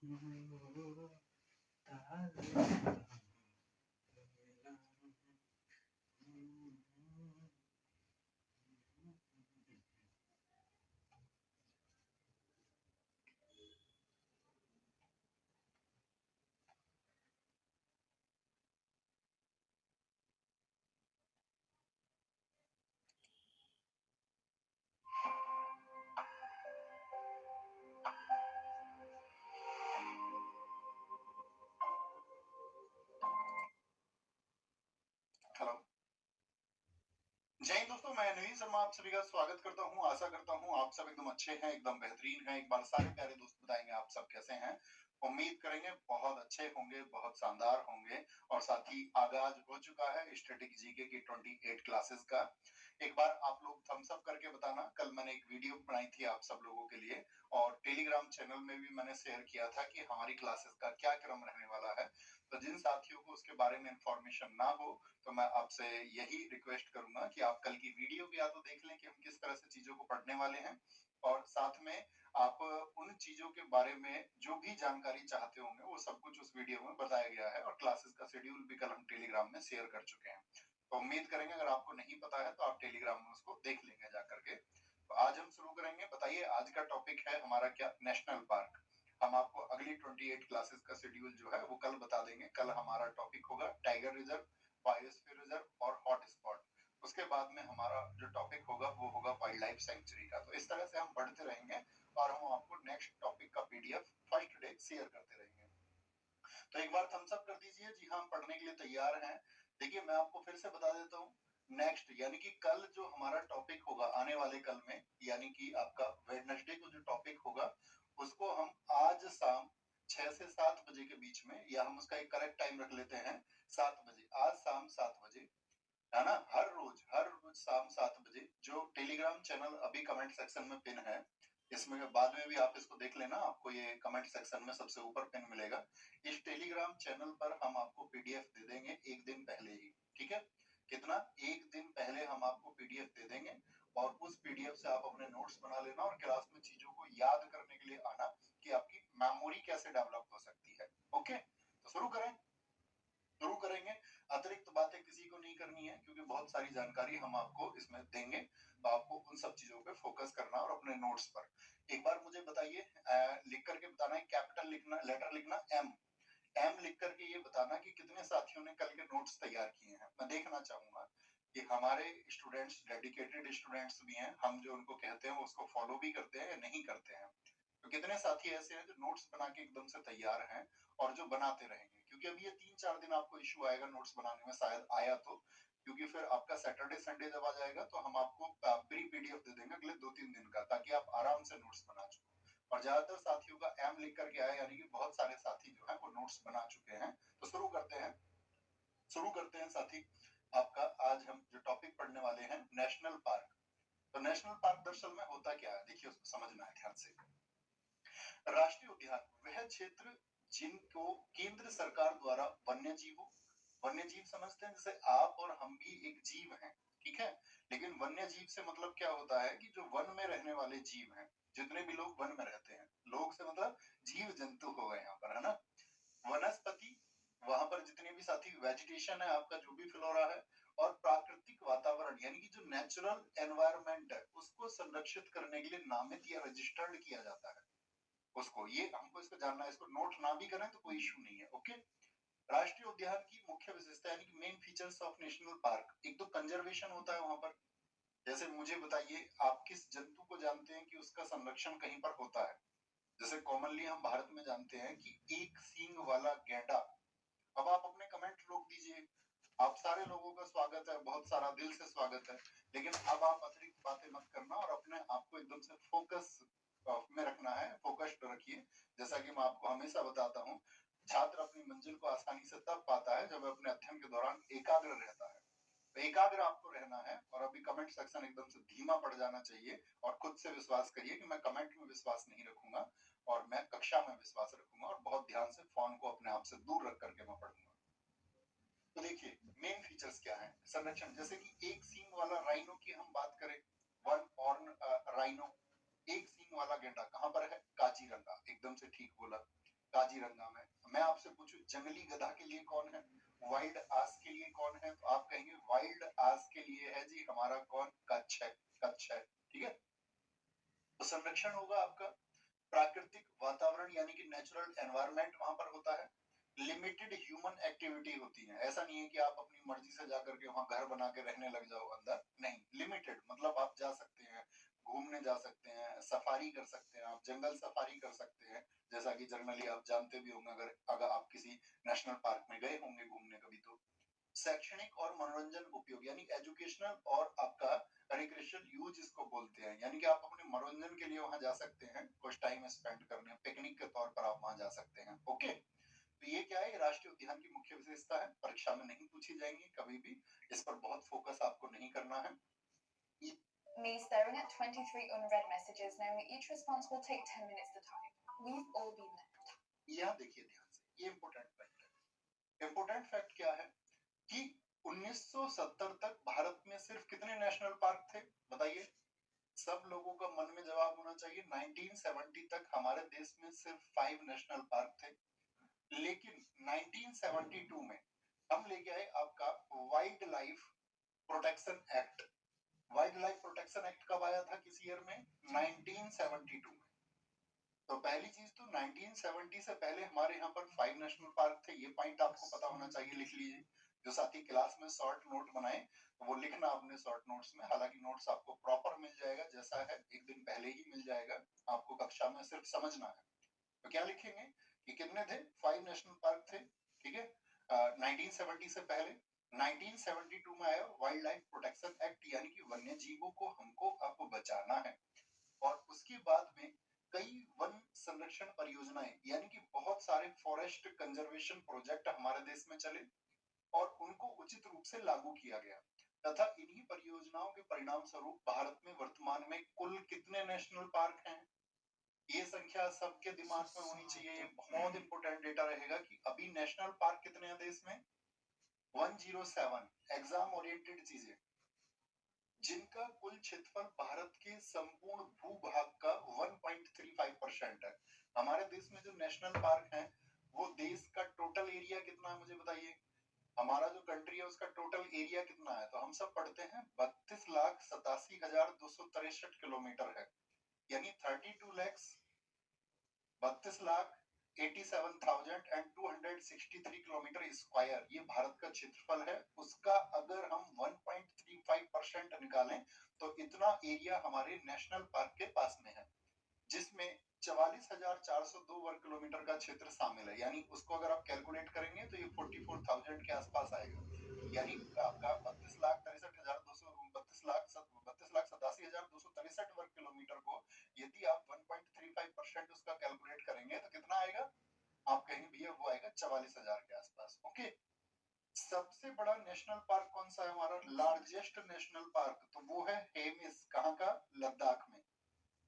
Hello जय हिंद दोस्तों, मैं नवीन शर्मा आप सभी का स्वागत करता हूं। आशा करता हूं आप सब एकदम अच्छे हैं, एकदम बेहतरीन हैं। एक बार सारे प्यारे दोस्त बताएंगे आप सब कैसे हैं। उम्मीद करेंगे बहुत अच्छे होंगे, बहुत शानदार होंगे। और साथ ही आगाज हो चुका है स्टैटिक जीके की 28 क्लासेस का। एक बार आप लोग थम्स अप करके बताना। कल मैंने एक वीडियो बनाई थी आप सब लोगों के लिए और टेलीग्राम चैनल में भी मैंने शेयर किया था कि हमारी क्लासेस का क्या क्रम रहने वाला है। तो जिन साथियों को उसके बारे में इंफॉर्मेशन ना हो तो मैं आपसे यही रिक्वेस्ट करूंगा कि आप कल की वीडियो भी या तो देख लें कि हम किस तरह से चीजों को पढ़ने वाले हैं, और साथ में आप उन चीजों के बारे में जो भी जानकारी चाहते होंगे वो सब कुछ उस वीडियो में बताया गया है। और क्लासेस का शेड्यूल भी कल हम टेलीग्राम में शेयर कर चुके हैं। तो उम्मीद करेंगे अगर आपको नहीं पता है तो आप टेलीग्राम में उसको देख लेंगे जा करके। तो आज हम शुरू करेंगे। बताइए आज का टॉपिक है हमारा क्या? National park. हम आपको अगली 28 क्लासेस का शेड्यूल जो है वो कल बता देंगे। कल हमारा टॉपिक होगा टाइगर रिजर्व, बायोस्फीयर रिजर्व और हॉटस्पॉट। उसके बाद में हमारा जो टॉपिक होगा वो होगा वाइल्ड लाइफ सेंचुरी का। तो इस तरह से हम बढ़ते रहेंगे और हम आपको नेक्स्ट टॉपिक का पीडीएफ फर्स्ट डे शेयर करते रहेंगे। तो एक बार थम्स अप कर दीजिए। जी हाँ, हम पढ़ने के लिए तैयार हैं। देखिए मैं आपको फिर से बता देता हूँ। नेक्स्ट यानी कि कल जो हमारा टॉपिक होगा आने वाले कल में, यानी कि आपका वेडनेसडे को जो टॉपिक होगा उसको हम आज शाम 6 से 7 बजे के बीच में, या हम उसका एक करेक्ट टाइम रख लेते हैं 7 बजे, आज शाम 7 बजे, है ना। हर रोज शाम 7 बजे जो टेलीग्राम चैनल अभी कमेंट सेक्शन में पिन है, इसमें बाद में भी आप इसको देख लेना, आपको ये कमेंट सेक्शन में सबसे ऊपर पिन मिलेगा। इस टेलीग्राम चैनल पर हम आपको पीडीएफ दे देंगे एक दिन पहले ही, ठीक है। कितना? एक दिन पहले हम आपको पीडीएफ दे देंगे और उस पीडीएफ से आप अपने नोट्स बना लेना और क्लास में चीजों को याद करने के लिए आना कि आपकी मेमोरी कैसे डेवलप हो सकती है। ओके, तो शुरू करेंगे। अतिरिक्त बातें किसी को नहीं करनी है क्योंकि बहुत सारी जानकारी हम आपको इसमें देंगे। तो आपको उन सब चीजों पे फोकस करना और अपने नोट्स पर। एक बार मुझे बताइए, लिख करके बताना है, कैपिटल लिखना, लेटर लिखना एम। एम लिख करके ये बताना कि कितने साथियों ने कल के नोट्स तैयार किए हैं। मैं देखना चाहूंगा कि हमारे स्टूडेंट्स डेडिकेटेड स्टूडेंट्स भी हैं, हम जो उनको कहते हैं उसको फॉलो भी करते हैं या नहीं करते हैं। तो कितने साथी ऐसे हैं जो नोट्स बना के एकदम से तैयार हैं और जो बनाते रहेंगे, क्योंकि अभी ये 3-4 दिन आपको इश्यू आएगा नोट्स बनाने में, शायद आया तो, क्योंकि फिर आपका सैटरडे संडे जब आ जाएगा तो हम आपको प्री पीडीएफ दे देंगे अगले 2-3 दिन का, ताकि आप आराम से नोट्स बना चुके। और ज्यादातर साथियों का एम लिख करके आया, यानी कि बहुत सारे साथी जो है वो नोट्स बना चुके हैं। तो शुरू करते हैं साथी। आपका आज हम जो टॉपिक पढ़ने वाले हैं नेशनल पार्क। तो नेशनल पार्क दरअसल में होता क्या है, देखिए उसको समझना है ध्यान से। राष्ट्रीय उद्यान वह क्षेत्र जिनको केंद्र सरकार द्वारा वन्य जीव समझते हैं, जैसे आप और हम भी एक जीव हैं, ठीक है। लेकिन वन्य जीव से मतलब क्या होता है कि जो वन में रहने वाले जीव हैं, जितने भी लोग वन में रहते हैं, लोग से मतलब जीव जंतु हो गए यहाँ पर, है ना। वनस्पति, वहां पर जितने भी साथी वेजिटेशन है आपका, जो भी फ्लोरा है, और प्राकृतिक वातावरण यानी कि जो नेचुरल एनवायरनमेंट है उसको संरक्षित करने के लिए नामित या रजिस्टर्ड किया जाता है उसको। ये हमको इसको जानना है, इसको नोट ना भी करें तो कोई इशू नहीं है। ओके, राष्ट्रीय उद्यान की मुख्य विशेषता यानी कि main features of national park, एक तो कंजर्वेशन होता है वहां पर। जैसे मुझे बताइए, आप किस जंतु को जानते हैं कि उसका संरक्षण कहीं पर होता है? जैसे कॉमनली हम भारत में जानते हैं कि एक सींग वाला गैंडा। अब आप अपने कमेंट रोक दीजिए। आप सारे लोगों का स्वागत है, बहुत सारा दिल से स्वागत है, लेकिन अब आप अतिरिक्त बातें मत करना और अपने आप को एकदम से फोकस में रखना है, फोकस्ड रखिए। जैसा कि मैं आपको हमेशा बताता हूँ, छात्र अपनी मंजिल को आसानी से तब पाता है जब अपने अध्ययन के दौरान एकाग्र रहता है। तो एकाग्र आपको रहना है और अभी कमेंट सेक्शन एकदम से धीमा पड़ जाना चाहिए और खुद से विश्वास करिए कि मैं कमेंट में विश्वास नहीं रखूंगा और मैं कक्षा में विश्वास रखूंगा और बहुत ध्यान से फोन को अपने आप से दूर रख करके मैं पढ़ूंगा। तो देखिए मेन फीचर्स क्या है संरक्षण। जैसे कि एक सींग वाला राइनो की हम बात करें, वन हॉर्न राइनो, एक सींग वाला गैंडा कहां पर है? काजीरंगा, एकदम से ठीक बोला। काजीरंगा में। मैं आपसे पूछूं जंगली गधा के लिए कौन है, वाइल्ड आस के लिए कौन है, तो आप कहेंगे वाइल्ड आस के लिए है जी हमारा कौन, कच्छ है, कच्छ है। ठीक है, तो संरक्षण होगा आपका प्राकृतिक वातावरण यानी कि नेचुरल एनवायरनमेंट वहां पर होता है। लिमिटेड ह्यूमन एक्टिविटी होती है, ऐसा नहीं है कि आप अपनी मर्जी से जाकर के वहां घर बना के रहने लग जाओ अंदर, नहीं, लिमिटेड मतलब आप जा सकते हैं, घूमने जा सकते हैं, सफारी कर सकते हैं, आप जंगल सफारी कर सकते हैं, जैसा कि जनरली आप जानते भी होंगे अगर अगर आप किसी नेशनल पार्क में गए होंगे घूमने कभी तो। शैक्षणिक और मनोरंजन उपयोग यानी एजुकेशनल और आपका रिक्रिएशनल यूज इसको बोलते हैं, यानी कि आप अपने मनोरंजन के लिए वहां जा सकते हैं, कुछ टाइम स्पेंड करने, पिकनिक के तौर पर आप वहां जा सकते हैं। ओके, तो ये क्या है, राष्ट्रीय उद्यान की मुख्य विशेषता है, परीक्षा में नहीं पूछी जाएंगी कभी भी, इस पर बहुत फोकस आपको नहीं करना है। Me staring at 23 unread messages, knowing that each response will take 10 minutes to type. We've all been there. यहाँ देखिए ध्यान से, ये इम्पोर्टेंट फैक्ट है। इम्पोर्टेंट फैक्ट क्या है कि 1970 तक भारत में सिर्फ कितने नेशनल पार्क थे बताइए, सब लोगों का मन में जवाब होना चाहिए 1970 तक हमारे देश में सिर्फ 5 नेशनल पार्क थे। लेकिन 1972 में हम लेके आए आपका wild life protection act. Wild life protection act कब आया था, किस ईयर में, 1972 में। तो पहली चीज तो 1970 से पहले हमारे यहाँ पर 5 नेशनल पार्क थे, ये पॉइंट आपको पता होना चाहिए, लिख लीजिए। जो साथी क्लास में शॉर्ट नोट बनाए तो वो लिखना अपने शॉर्ट नोट्स में, हालांकि नोट्स आपको प्रॉपर मिल जाएगा, जैसा है एक दिन पहले ही मिल जाएगा, आपको कक्षा में सिर्फ समझना है। तो क्या लिखेंगे कि कितने थे, 5 नेशनल पार्क थे, ठीक है, 1970 से पहले। 1972 में आया वाइल्ड लाइफ प्रोटेक्शन एक्ट, यानी कि वन्य जीवों को हमको अब बचाना है। और उसके बाद में कई वन संरक्षण परियोजनाएं यानी कि बहुत सारे फॉरेस्ट कंजर्वेशन प्रोजेक्ट हमारे देश में चले और उनको उचित रूप से लागू किया गया, तथा इन्हीं परियोजनाओं के परिणाम स्वरूप भारत में वर्तमान में कुल कितने नेशनल पार्क हैं, ये संख्या सबके दिमाग में होनी चाहिए। ये बहुत इंपॉर्टेंट डेटा रहेगा कि अभी नेशनल पार्क कितने हैं देश में, 107। एग्जाम ओरिएंटेड चीजें, जिनका कुल क्षेत्रफल भारत के संपूर्ण भूभाग का 1.35% है। हमारे देश में जो नेशनल पार्क हैं वो देश का टोटल एरिया कितना है मुझे बताइए, हमारा जो कंट्री है उसका टोटल एरिया कितना है, तो हम सब पढ़ते हैं 32,87,263 किलोमीटर है, यानी 32,87,263 किलोमीटर स्क्वायर, ये भारत का क्षेत्रफल है। उसका अगर हम 1.35% निकालें तो इतना एरिया हमारे नेशनल पार्क के पास में है, जिसमें 44,402 वर्ग किलोमीटर का क्षेत्र शामिल है, यानी उसको अगर आप कैलकुलेट करेंगे तो ये 44,000 के आसपास आएगा, यानी आपका 32,87,263 वर्ग किलोमीटर को यदि आप 1.35% उसका कैलकुलेट करेंगे तो कितना आएगा, आप कहेंगे भैया वो आएगा 44,000 के आसपास। ओके, सबसे बड़ा नेशनल पार्क कौन सा है हमारा, लार्जेस्ट नेशनल पार्क, तो वो है हेमिस, कहाँ का, लद्दाख में।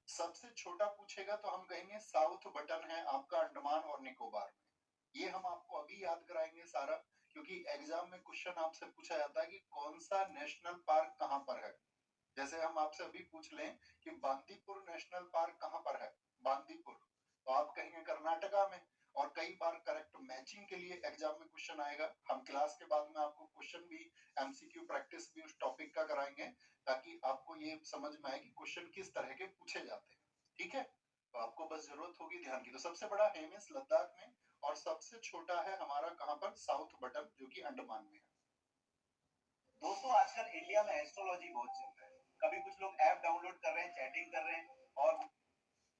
सबसे छोटा पूछेगा तो हम कहेंगे साउथ बटन है आपका अंडमान और निकोबार में। ये हम आपको अभी याद कराएंगे सारा, क्योंकि एग्जाम में क्वेश्चन आपसे पूछा जाता है कि कौन सा नेशनल पार्क कहाँ पर है। जैसे हम आपसे अभी पूछ लें कि बांदीपुर नेशनल पार्क कहाँ पर है, बांदीपुर, तो आप कहेंगे कर्नाटका में। और कई बार करेक्ट मैचिंग के लिए एग्जाम में क्वेश्चन आएगा, हम क्लास के बाद में आपको क्वेश्चन भी एमसीक्यू प्रैक्टिस भी उस टॉपिक का कराएंगे, ताकि आपको ये समझ में आए कि क्वेश्चन किस तरह के पूछे जाते हैं। ठीक है, तो आपको बस जरूरत होगी ध्यान की। तो सबसे बड़ा हेमिस लद्दाख में और सबसे छोटा है हमारा कहाँ पर, साउथ बटन, जो कि अंडमान में है। दोस्तों आजकल इंडिया में एस्ट्रोलॉजी बहुत चल रहा है, कभी कुछ लोग ऐप डाउनलोड कर रहे हैं, चैटिंग कर रहे हैं, और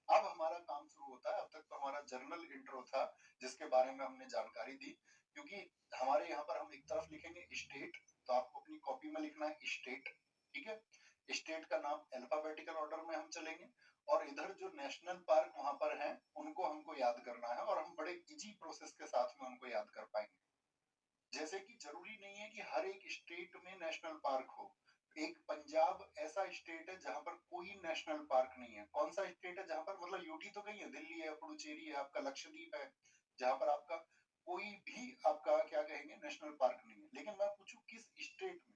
अब हमारा काम शुरू होता है। अब तक तो हमारा जर्नल इंट्रो था जिसके बारे में हमने जानकारी दी, क्योंकि हमारे यहाँ पर हम एक तरफ लिखेंगे स्टेट, तो आपको अपनी कॉपी में लिखना है स्टेट, ठीक है, स्टेट का नाम अल्फाबेटिकल ऑर्डर में हम चलेंगे, और इधर जो नेशनल पार्क वहां पर हैं उनको हमको याद करना है, और हम बड़े इजी प्रोसेस के साथ में उनको याद कर पाएंगे। जैसे कि जरूरी नहीं है कि हर एक स्टेट में नेशनल पार्क हो, एक पंजाब ऐसा स्टेट है जहां पर कोई नेशनल पार्क नहीं है। कौन सा स्टेट है जहां पर, मतलब यूटी तो कहीं है, दिल्ली है, पुडुचेरी है, आपका लक्षद्वीप है, जहां पर आपका कोई भी आपका क्या कहेंगे नेशनल पार्क नहीं है। लेकिन मैं पूछूं किस स्टेट में,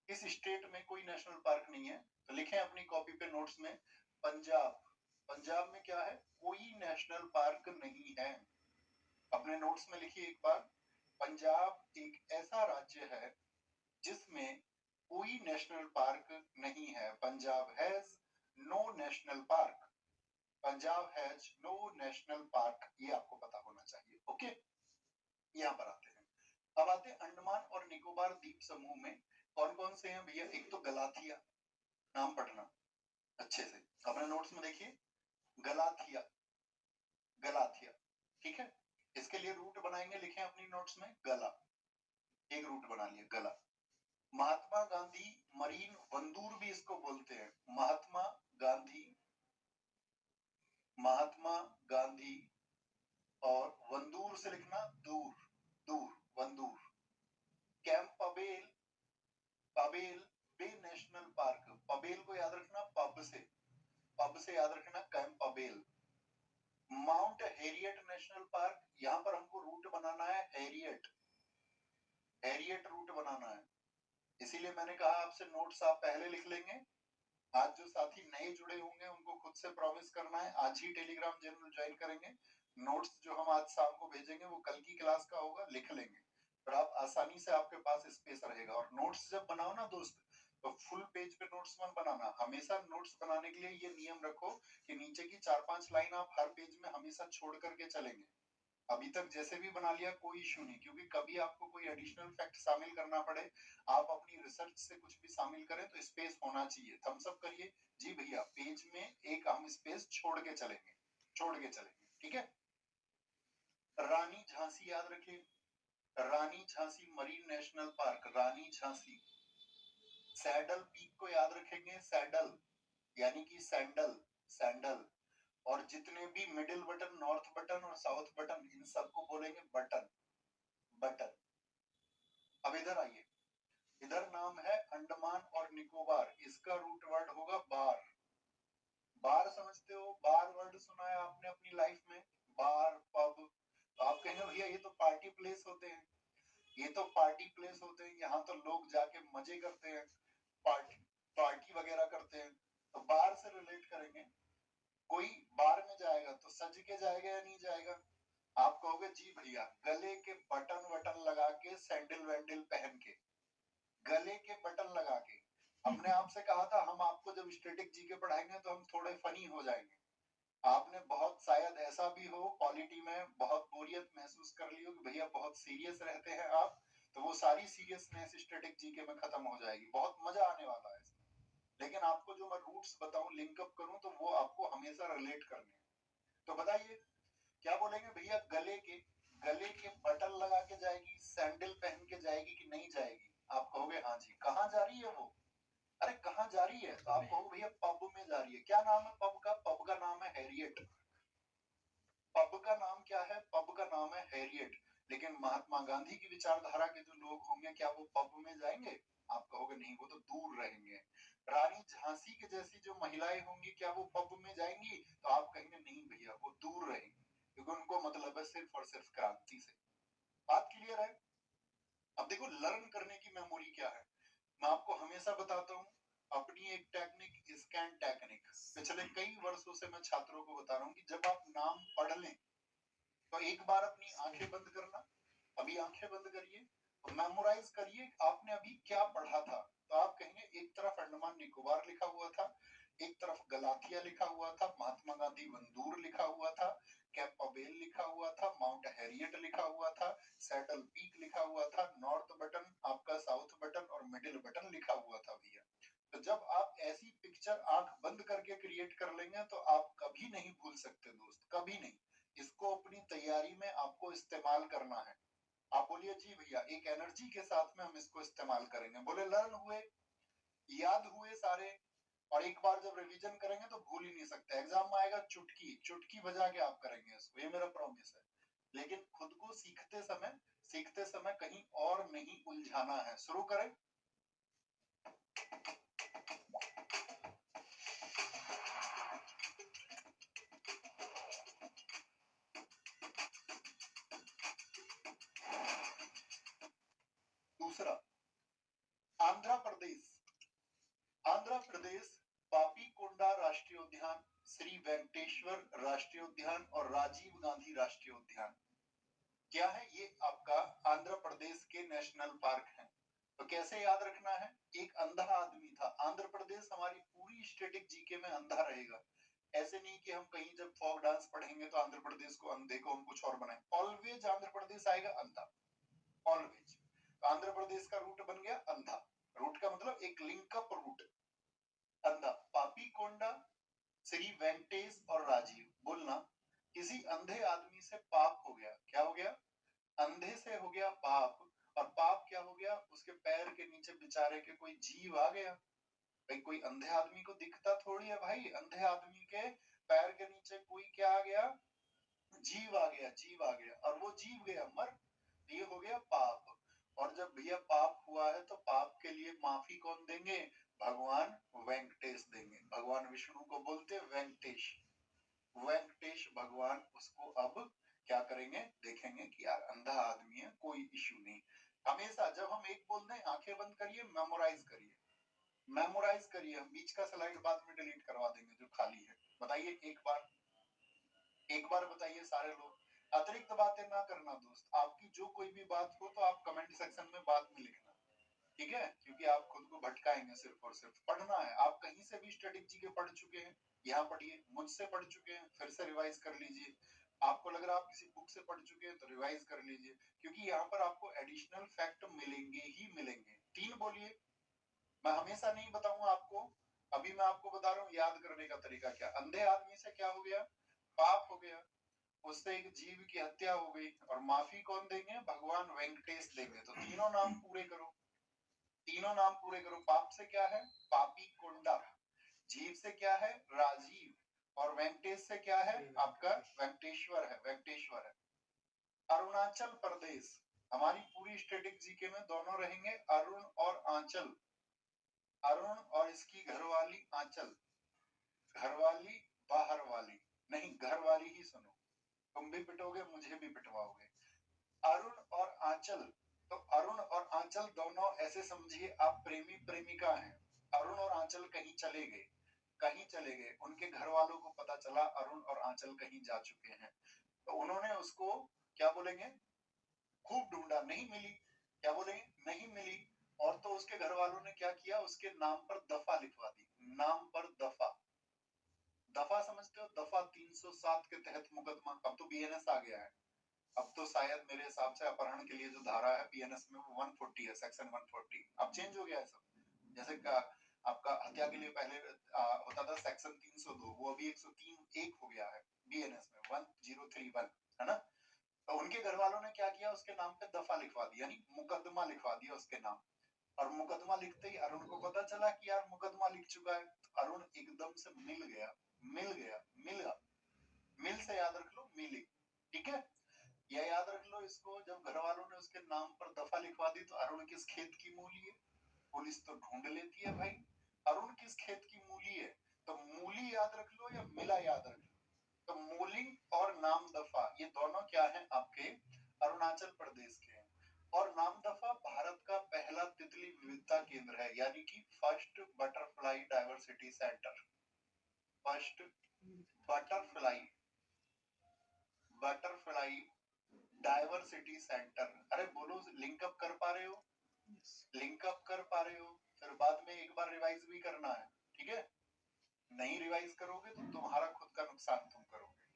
इस स्टेट में कोई नेशनल पार्क नहीं है, तो लिखें अपनी कॉपी पे नोट्स में पंजाब, पंजाब में क्या है? कोई नेशनल पार्क नहीं है। अपने नोट्स में लिखिए एक बार, पंजाब एक ऐसा राज्य है जिसमें कोई नेशनल पार्क नहीं है। Punjab has no national park. Punjab has no national park, ये आपको पता होना चाहिए। ओके, यहाँ पर आते हैं। अब आते हैं अंडमान और निकोबार द्वीप समूह में कौन कौन से हैं भैया? एक तो गलाथिया, नाम पढ़ना अच्छे से, अपने नोट्स में देखिए, गलाथिया, गलाथिया, ठीक है। इसके लिए रूट बनाएंगे, लिखें अपनी नोट्स में, गला, एक रूट बना लिया, गला। महात्मा गांधी मरीन वंदूर भी इसको बोलते हैं, महात्मा गांधी, महात्मा गांधी, और वंदूर से लिखना दूर, दूर, वंदूर। कैंप पबेल, पबेल बे नेशनल पार्क, पबेल को याद रखना पब से याद रखना Campbell. Mount Harriet National Park, यहां पर हमको रूट बनाना है हेरियट, हेरियट रूट बनाना है, इसीलिए मैंने कहा आपसे नोट्स आप पहले लिख लेंगे। आज जो साथी नए जुड़े होंगे उनको खुद से प्रॉमिस करना है आज ही टेलीग्राम चैनल ज्वाइन करेंगे। नोट्स जो हम आज शाम को भेजेंगे वो कल की क्लास का होगा, लिख लेंगे, पर आप आसानी से, आपके पास स्पेस रहेगा। और नोट्स जब बनाओ ना दोस्त, तो फुल पेज पे नोट्स मत बनाना। हमेशा नोट्स बनाने के लिए ये नियम रखो कि नीचे की 4-5 लाइन आप हर पेज में हमेशा छोड़ करके चलेंगे। अभी तक जैसे भी बना लिया कोई इश्यू नहीं, क्योंकि कभी आपको कोई एडिशनल फैक्ट शामिल करना पड़े, आप अपनी रिसर्च से कुछ भी शामिल करें तो स्पेस होना चाहिए। थम्स अप करिए जी भैया, पेज में एक हम स्पेस छोड़ के चलेंगे, छोड़ के चलेंगे, ठीक है। रानी झांसी याद रखिए, रानी झांसी मरीन नेशनल पार्क, रानी झांसी। सैडल पीक को याद रखेंगे, सैडल यानी कि सैंडल, सैंडल। और जितने भी मिडिल बटन, नॉर्थ बटन और साउथ बटन, इन सबको बोलेंगे बटन, बटन। अब इधर आइए, इधर नाम है अंडमान और निकोबार, इसका रूट वर्ड होगा बार। बार समझते हो? बार वर्ड सुना है आपने अपनी लाइफ में? बार, पब। तो आप कहेंगे भैया ये तो पार्टी प्लेस होते हैं, ये तो पार्टी प्लेस होते हैं, यहाँ तो लोग जाके मजे करते हैं, पार्टी पार्टी वगैरह करते हैं। तो बार से रिलेट करेंगे, कोई बार में जाएगा तो सज के जाएगा या नहीं जाएगा? आप कहोगे जी भैया गले के बटन वटन लगा के, सैंडल वैंडल पहन के, गले के बटन लगा के। हमने आपसे कहा था हम आपको जब स्टैटिक जीके पढ़ाएंगे तो हम थोड़े फनी हो जाएंगे। आपने बहुत शायद ऐसा भी हो पॉलिटी में बहुत बोरियत महसूस कर ली हो कि भैया बहुत सीरियस रहते हैं आप, तो वो सारी सीरियसनेस स्टैटिक जीके में खत्म हो जाएगी, बहुत मजा आने वाला है। लेकिन आपको जो मैं रूट्स बताऊं, लिंकअप करूं, तो वो आपको हमेशा रिलेट करने हैं। तो बताइए क्या बोलेंगे भैया, गले के बटन लगा के जाएगी, सैंडल पहन के जाएगी कि नहीं जाएगी? आप कहोगे हाँ जी। कहाँ जा रही है वो? अरे कहाँ जा रही है? तो आप कहोगे भैया पब में जा रही है। क्या नाम है पब का? पब का नाम है हैरियट। पब का नाम क्या है? पब का नाम है हैरियट। लेकिन महात्मा गांधी की विचारधारा के जो लोग होंगे, क्या वो पब में जाएंगे? आप कहोगे नहीं, वो तो दूर रहेंगे। रानी झांसी के जैसी जो महिलाएं होंगी, क्या वो पब में जाएंगी? तो आप कहेंगे नहीं भैया, वो दूर रहेंगी, क्योंकि उनको मतलब है सिर्फ और सिर्फ क्रांति से। बात क्लियर है? अब देखो लर्न करने की मेमोरी क्या है, मैं आपको हमेशा बताता हूँ अपनी एक टेक्निक, स्कैन टेक्निक। पिछले कई वर्षों से मैं छात्रों को बता रहा हूँ कि जब आप नाम पढ़ लें तो एक बार अपनी आंखें बंद करना, अभी आंखें बंद करिए, मेमोराइज करिए आपने अभी क्या पढ़ा था। तो आप कहेंगे एक तरफ अंडमान निकोबार लिखा हुआ था, एक तरफ गलाथिया लिखा हुआ था, महात्मा गांधी वंदूर लिखा हुआ था, कैंप पबेल लिखा हुआ था, माउंट हैरियट लिखा हुआ था, सैडल पीक लिखा हुआ था, नॉर्थ बटन आपका, साउथ बटन और मिडिल बटन लिखा हुआ था भैया। तो जब आप ऐसी पिक्चर आंख बंद करके क्रिएट कर लेंगे तो आप कभी नहीं भूल सकते दोस्त, कभी नहीं। इसको अपनी तैयारी में आपको इस्तेमाल करना है। आप बोलिए जी भैया, एक एनर्जी के साथ में हम इसको इस्तेमाल करेंगे। बोले लर्न हुए, याद हुए सारे, और एक बार जब रिवीजन करेंगे तो भूल ही नहीं सकते। एग्जाम में आएगा चुटकी, चुटकी बजा के आप करेंगे इसको, ये मेरा प्रॉमिस है। लेकिन खुद को सीखते समय कहीं और नहीं उलझाना है। शुरू करें। दूसरा, आंध्र प्रदेश, आंध्र प्रदेश पापीकोंडा राष्ट्रीय उद्यान, श्री वेंकटेश्वर राष्ट्रीय उद्यान और राजीव गांधी राष्ट्रीय उद्यान क्या है? ये आपका आंध्र प्रदेश के नेशनल पार्क हैं। तो कैसे याद रखना है? एक अंधा आदमी था। आंध्र प्रदेश हमारी पूरी स्टैटिक जीके में अंधा रहेगा। ऐसे नहीं कि हम कहीं जब फोक डांस पढ़ेंगे तो आंध्र प्रदेश को अंधे को हम कुछ और बनाए। ऑलवेज आंध्र प्रदेश आएगा अंधा, ऑलवेज। तो आंध्र प्रदेश का रूट बन गया अंधा। रूट का मतलब एक लिंकअप रूट, अंधा। पापीकोंडा, श्री वेंकटेश और राजीव। बोलना, किसी अंधे आदमी से पाप हो गया। क्या हो गया? अंधे से हो गया पाप। और पाप क्या हो गया? उसके पैर के नीचे बेचारे के कोई जीव आ गया। भाई कोई अंधे आदमी को दिखता थोड़ी है भाई, अंधे आदमी के पैर के नीचे कोई क्या आ गया? जीव आ गया, जीव आ गया। और वो जीव गया मर, ये हो गया पाप। और जब भैया पाप हुआ है तो पाप के लिए माफी कौन देंगे? भगवान वेंकटेश देंगे। भगवान विष्णु को बोलते वेंकटेश। वेंकटेश भगवान उसको अब क्या करेंगे? देखेंगे कि यार अंधा आदमी है, कोई इश्यू नहीं। हमेशा जब हम एक बोल दें आंखें बंद करिए, मेमोराइज करिए, मेमोराइज करिए। हम बीच का स्लाइड बाद में डिलीट करवा देंगे जो खाली है। बताइए एक बार बताइए सारे लोग। अतिरिक्त बातें ना करना दोस्त। आपकी जो कोई भी बात हो तो आप कमेंट सेक्शन में बाद में लिखना, ठीक है? क्योंकि आप खुद को भटकाएंगे। सिर्फ और सिर्फ पढ़ना है। आप कहीं से भी स्ट्रेटेजी के पढ़ चुके हैं, यहाँ पढ़िए। मुझसे पढ़ चुके हैं, फिर से रिवाइज कर लीजिए। आपको लग रहा है आप किसी बुक से पढ़ चुके हैं तो रिवाइज कर लीजिए, क्योंकि यहाँ पर आपको एडिशनल फैक्ट मिलेंगे ही मिलेंगे। 3 बोलिए। मैं हमेशा नहीं बताऊंगा आपको, अभी मैं आपको बता रहा हूँ याद करने का तरीका क्या। अंधे आदमी से क्या हो गया? पाप हो गया। उससे एक जीव की हत्या हो गई। और माफी कौन देंगे? भगवान वेंकटेश देंगे। तो तीनों नाम पूरे करो, तीनों नाम पूरे करो। पाप से क्या है? पापीकोंडा। जीव से क्या है? राजीव। और वेंकटेश से क्या है? आपका वेंकटेश्वर है, वेंकटेश्वर है। अरुणाचल प्रदेश, हमारी पूरी स्टैटिक जीके में दोनों रहेंगे, अरुण और आंचल। अरुण और इसकी घरवाली आंचल। घरवाली बाहर वाली नहीं, घरवाली ही सुनो। तुम भी पिटोगे, मुझे भी पिटवाओगे। अरुण और आंचल। तो अरुण और आंचल दोनों ऐसे समझिए आप प्रेमी प्रेमिका हैं। अरुण और आंचल कहीं चले गए, कहीं चले गए। उनके घर वालों को पता चला अरुण और आंचल कहीं जा चुके हैं। तो उन्होंने उसको क्या बोलेंगे? खूब ढूंढा, नहीं मिली। क्या बोलेंगे? नहीं मिली। और तो उसके घर वालों ने क्या किया? उसके नाम पर दफा लिखवा दी। नाम पर दफा। दफा समझते हो? दफा 307 के तहत मुकदमा। अब तो बीएनएस आ गया है। अब तो शायद मेरे हिसाब से अपहरण के लिए जो धारा है बीएनएस में वो 140 है, सेक्शन 140। अब चेंज हो गया है सब। जैसे आपका हत्या के लिए पहले होता था सेक्शन 302, वो अभी 103(1) हो गया है बीएनएस में, 1031, है ना? तो उनके घर वालों ने क्या किया? उसके नाम पे दफा लिखवा दी, यानी मुकदमा लिखवा दिया उसके नाम। और मुकदमा लिखते ही अरुण को पता चला कि यार मुकदमा लिख चुका है। तो अरुण एकदम से मिल गया, मिल गया, मिला। मिल से याद रख लो, मिली। ठीक है, यह याद रख लो इसको। जब घर वालों ने उसके नाम पर दफा लिखवा दी तो अरुण किस खेत की मूली है? पुलिस तो ढूंढ लेती है भाई। अरुण किस खेत की मूली है? तो मूली याद रख लो या मिला याद रख लो। तो मूलिंग और नाम दफा ये दोनों क्या है? आपके अरुणाचल प्रदेश के हैं। और नाम दफा भारत का पहला तितली विविधता केंद्र है, यानी कि first butterfly diversity centre. First butterfly diversity centre. अरे बोलो, लिंकअप कर पा रहे हो? लिंकअप कर पा रहे हो? फिर बाद में एक बार रिवाइज भी करना है, ठीक है? नहीं रिवाइज करोगे तो तुम्हारा खुद का नुकसान तुम करोगे।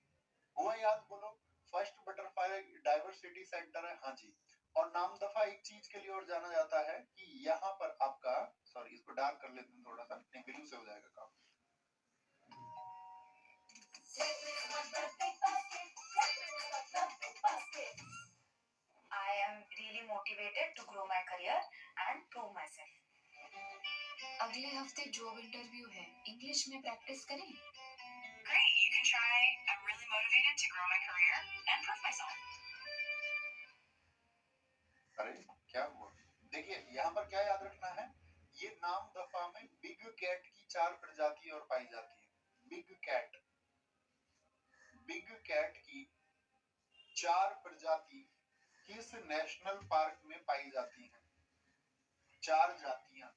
हुआ याद? बोलो। फर्स्ट बटरफ्लाई डायवर्सिटी सेंटर है, हाँ जी। और नाम दफा एक चीज के लिए और जाना जाता है कि यहाँ पर आपका, सॉरी इसको डार्क कर लेते हैं थोड़ा सा, नहीं ब्लू से हो जाएगा काम। I am really motivated to grow my career and prove myself. अगले हफ्ते जॉब इंटरव्यू है, इंग्लिश में प्रैक्टिस करें? Great, you can try. I'm really motivated to grow my career and prove myself. अरे क्या हुआ? देखिए यहाँ पर क्या याद रखना है? ये नाम दफा में बिग कैट की 4 प्रजाति और पाई जाती है। बिग कैट की 4 प्रजाति किस नेशनल पार्क में पाई जाती हैं? 4 जातियां।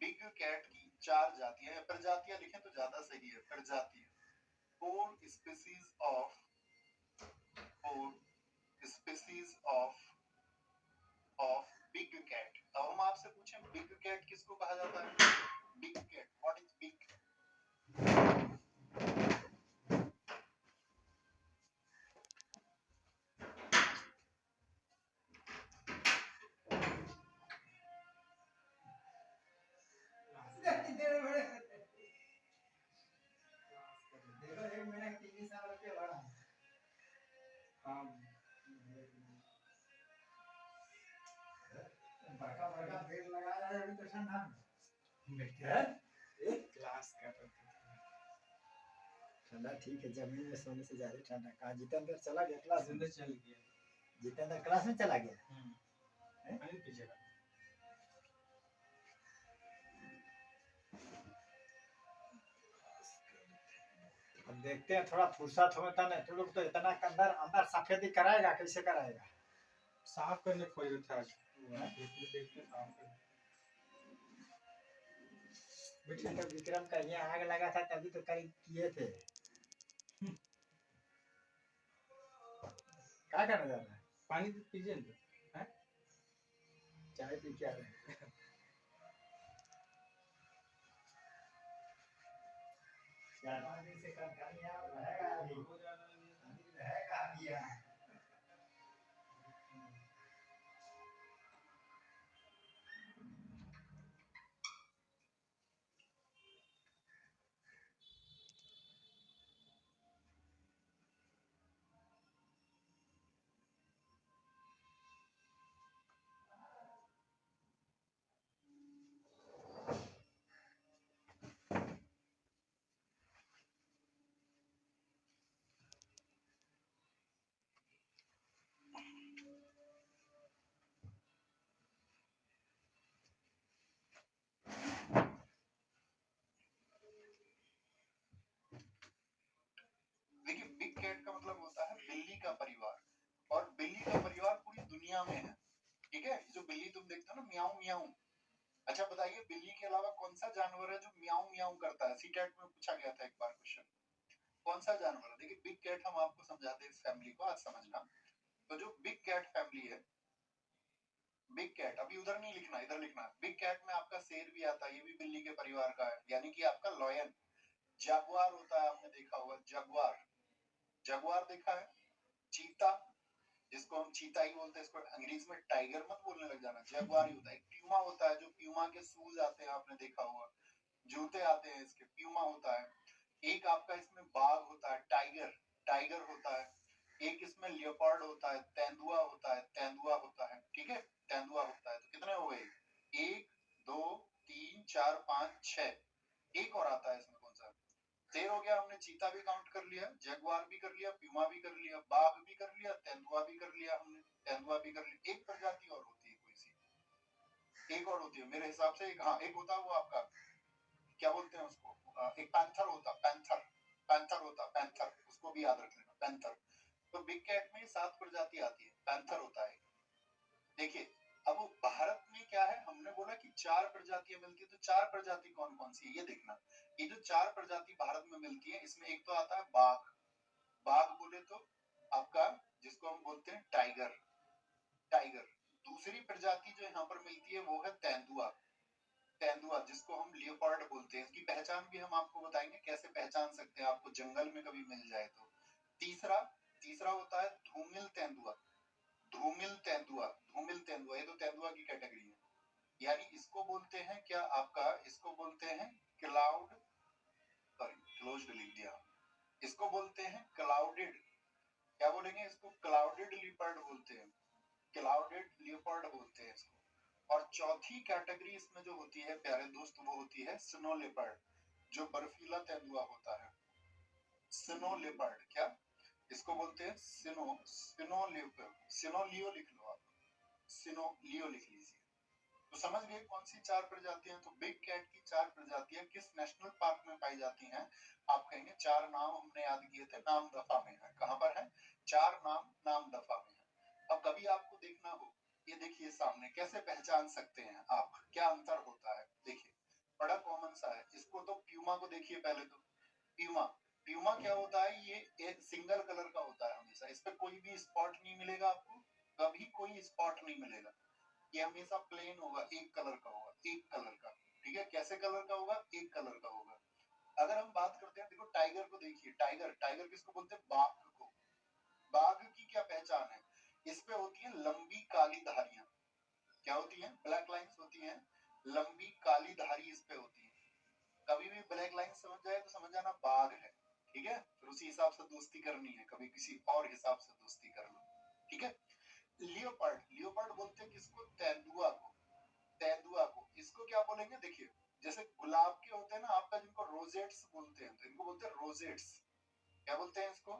बिग कैट की 4 जातियां, प्रजातियां लिखें तो ज्यादा सही है, प्रजातियां। 4 स्पीसीज ऑफ बिग कैट। अब हम आपसे पूछें बिग कैट किसको कहा जाता है? Big cat, what is big? बड़का बड़का पेड़ लगाया है अभी तो ठंडा में क्लास कर रहे थे। ठंडा ठीक है, जमीन में सोने से ज्यादा ठंडा। कहाँ जितेंद्र चला गया क्लास में? चल गया। जितेंद्र क्लास में चला गया। पीछे का अब देखते हैं, थोड़ा फुर्सत होता नहीं तो लोग तो इतना अंदर अंदर सफेदी कराएगा, कैसे कराएगा? साफ करने खोज रहे थे आज। देखते साफ करने। बेटे तो विक्रम का यहाँ आग लगा था तभी तो कल किए थे। क्या करने जा रहा है? पानी तो पीजिए ना। चाय पी के आ रहे हैं। चार पाँच दिन से कंपनी यहाँ रहेगा अभी। रहेगा अभी यहाँ। देखिए बिग कैट का मतलब होता है बिल्ली का परिवार, और बिल्ली का परिवार पूरी दुनिया में है। ठीक है, जो बिल्ली तुम देखते हो ना, म्याऊं म्याऊं। अच्छा बताइए, बिल्ली के अलावा कौन सा जानवर है जो म्याऊं म्याऊं करता है? सीटेट में पूछा गया था एक बार क्वेश्चन, कौन सा जानवर है? देखिए बिग कैट, हम आपको समझाते हैं इस फैमिली को, आज समझना। तो जो बिग कैट फैमिली है, बिग कैट, अभी उधर नहीं लिखना, इधर लिखना। बिग कैट में आपका शेर भी आता है, ये भी बिल्ली के परिवार का है, यानी कि आपका लॉयन। जगुआर होता है, आपने देखा होगा जगुआर, जगुआर देखा है। चीता, जिसको हम चीता ही बोलते हैं, इसको अंग्रेजी में टाइगर मत बोलने लग जाना, जगुआर ही होता है। प्यूमा होता है, जो प्यूमा के शूज आते हैं, आपने देखा होगा, जूते आते हैं इसके, प्यूमा होता है। एक आपका इसमें बाघ होता है, टाइगर, टाइगर होता है। एक इसमें लियोपार्ड होता है, तेंदुआ होता है, तेंदुआ होता है। ठीक है, तेंदुआ होता है। तो कितने हो गए? 1 2 3 4 5 6। एक और आता है इसमें, कौन सा? 13 हो गया। हमने चीता भी काउंट कर लिया, जगुआर भी कर लिया, प्यूमा भी कर लिया, बाघ भी कर लिया, तेंदुआ भी कर लिया हमने, तेंदुआ भी कर लिया। एक प्रजाति और होती है, कोई सी एक और होती है मेरे हिसाब से। हाँ, एक होता है वो आपका, क्या बोलते हैं उसको, एक पैंथर होता, पैंथर, पैंथर होता, पैंथर, उसको भी याद रख लेना, पैंथर। तो बिग कैट में 7 प्रजाति आती है, पैंथर होता है। देखिए अब भारत में क्या है, हमने बोला कि 4 प्रजातियां मिलती है, तो 4 प्रजाति कौन कौन सी है ये देखना। ये जो 4 प्रजाति भारत में मिलती है, इसमें एक तो आता है बाघ, बाघ बोले तो आपका, जिसको हम बोलते हैं टाइगर, टाइगर। दूसरी प्रजाति जो यहाँ पर मिलती है वो है तेंदुआ, तेंदुआ, जिसको हम लियोपार्ड बोलते हैं। इसकी पहचान भी हम आपको बताएंगे, कैसे पहचान सकते हैं, आपको जंगल में कभी मिल जाए तो। तीसरा, तीसरा होता है धूमिल तेंदुआ, धूमिल तेंदुआ, धूमिल तेंदुआ, ये तो तेंदुआ की कैटेगरी है। यानी इसको बोलते हैं क्या, आपका इसको बोलते हैं क्लाउड, सॉरी क्लोज्ड लिख दिया, इसको बोलते हैं क्लाउडेड, क्या बोलेंगे इसको? क्लाउडेड लियोपार्ड बोलते हैं, क्लाउडेड लियोपार्ड बोलते हैं इसको। और चौथी कैटेगरी इसमें जो होती है प्यारे दोस्त, वो होती है स्नो लेपर्ड, जो बर्फीला तेंदुआ होता है। स्नो लेपर्ड, क्या इसको बोलते हैं? सिनो, सिनो लेपर्ड, सिनो लियो लिख लो आप, सिनो लियो लिख लीजिए। तो समझ गए कौन सी 4 प्रजातियां? तो बिग कैट की 4 प्रजातियां किस नेशनल पार्क में पाई जाती हैं? आप कहेंगे 4 नाम हमने याद किए थे, नाम दफा में है। कहां पर है? 4 नाम नाम दफा में है। अब कभी आपको देखना हो, ये देखिए सामने, कैसे पहचान सकते हैं आप, क्या अंतर होता है? देखिए बड़ा कॉमन सा है। इसको तो प्यूमा को देखिए पहले तो। प्यूमा, प्यूमा क्या होता है, ये एक सिंगल कलर का होता है हमेशा, इस पे कोई भी स्पॉट नहीं मिलेगा आपको, कभी कोई स्पॉट नहीं मिलेगा, ये हमेशा प्लेन होगा, एक कलर का होगा, एक कलर का। ठीक है, कैसे कलर का होगा, एक कलर का होगा। अगर हम बात करते हैं, देखो टाइगर को देखिए, टाइगर, टाइगर किसको बोलते हैं, बाघ को। बाघ की क्या पहचान है, इस पे होती है लंबी काली धारियां, क्या होती है, ब्लैक लाइंस होती हैं, लंबी काली धारी इस पे होती है। कभी भी ब्लैक लाइन समझ जाए तो समझ जाना बाघ है। ठीक है, फिर उसी हिसाब से दोस्ती करनी है, कभी किसी और हिसाब से दोस्ती कर लो। ठीक है, लियोपार्ड, लियोपार्ड बोलते हैं किसको, तेंदुआ को, तेंदुआ को। इसको क्या बोलेंगे, देखिए जैसे गुलाब के होते हैं ना आपका, जिनको रोजेट्स बोलते हैं, तो इनको बोलते हैं रोजेट्स। क्या बोलते हैं इसको,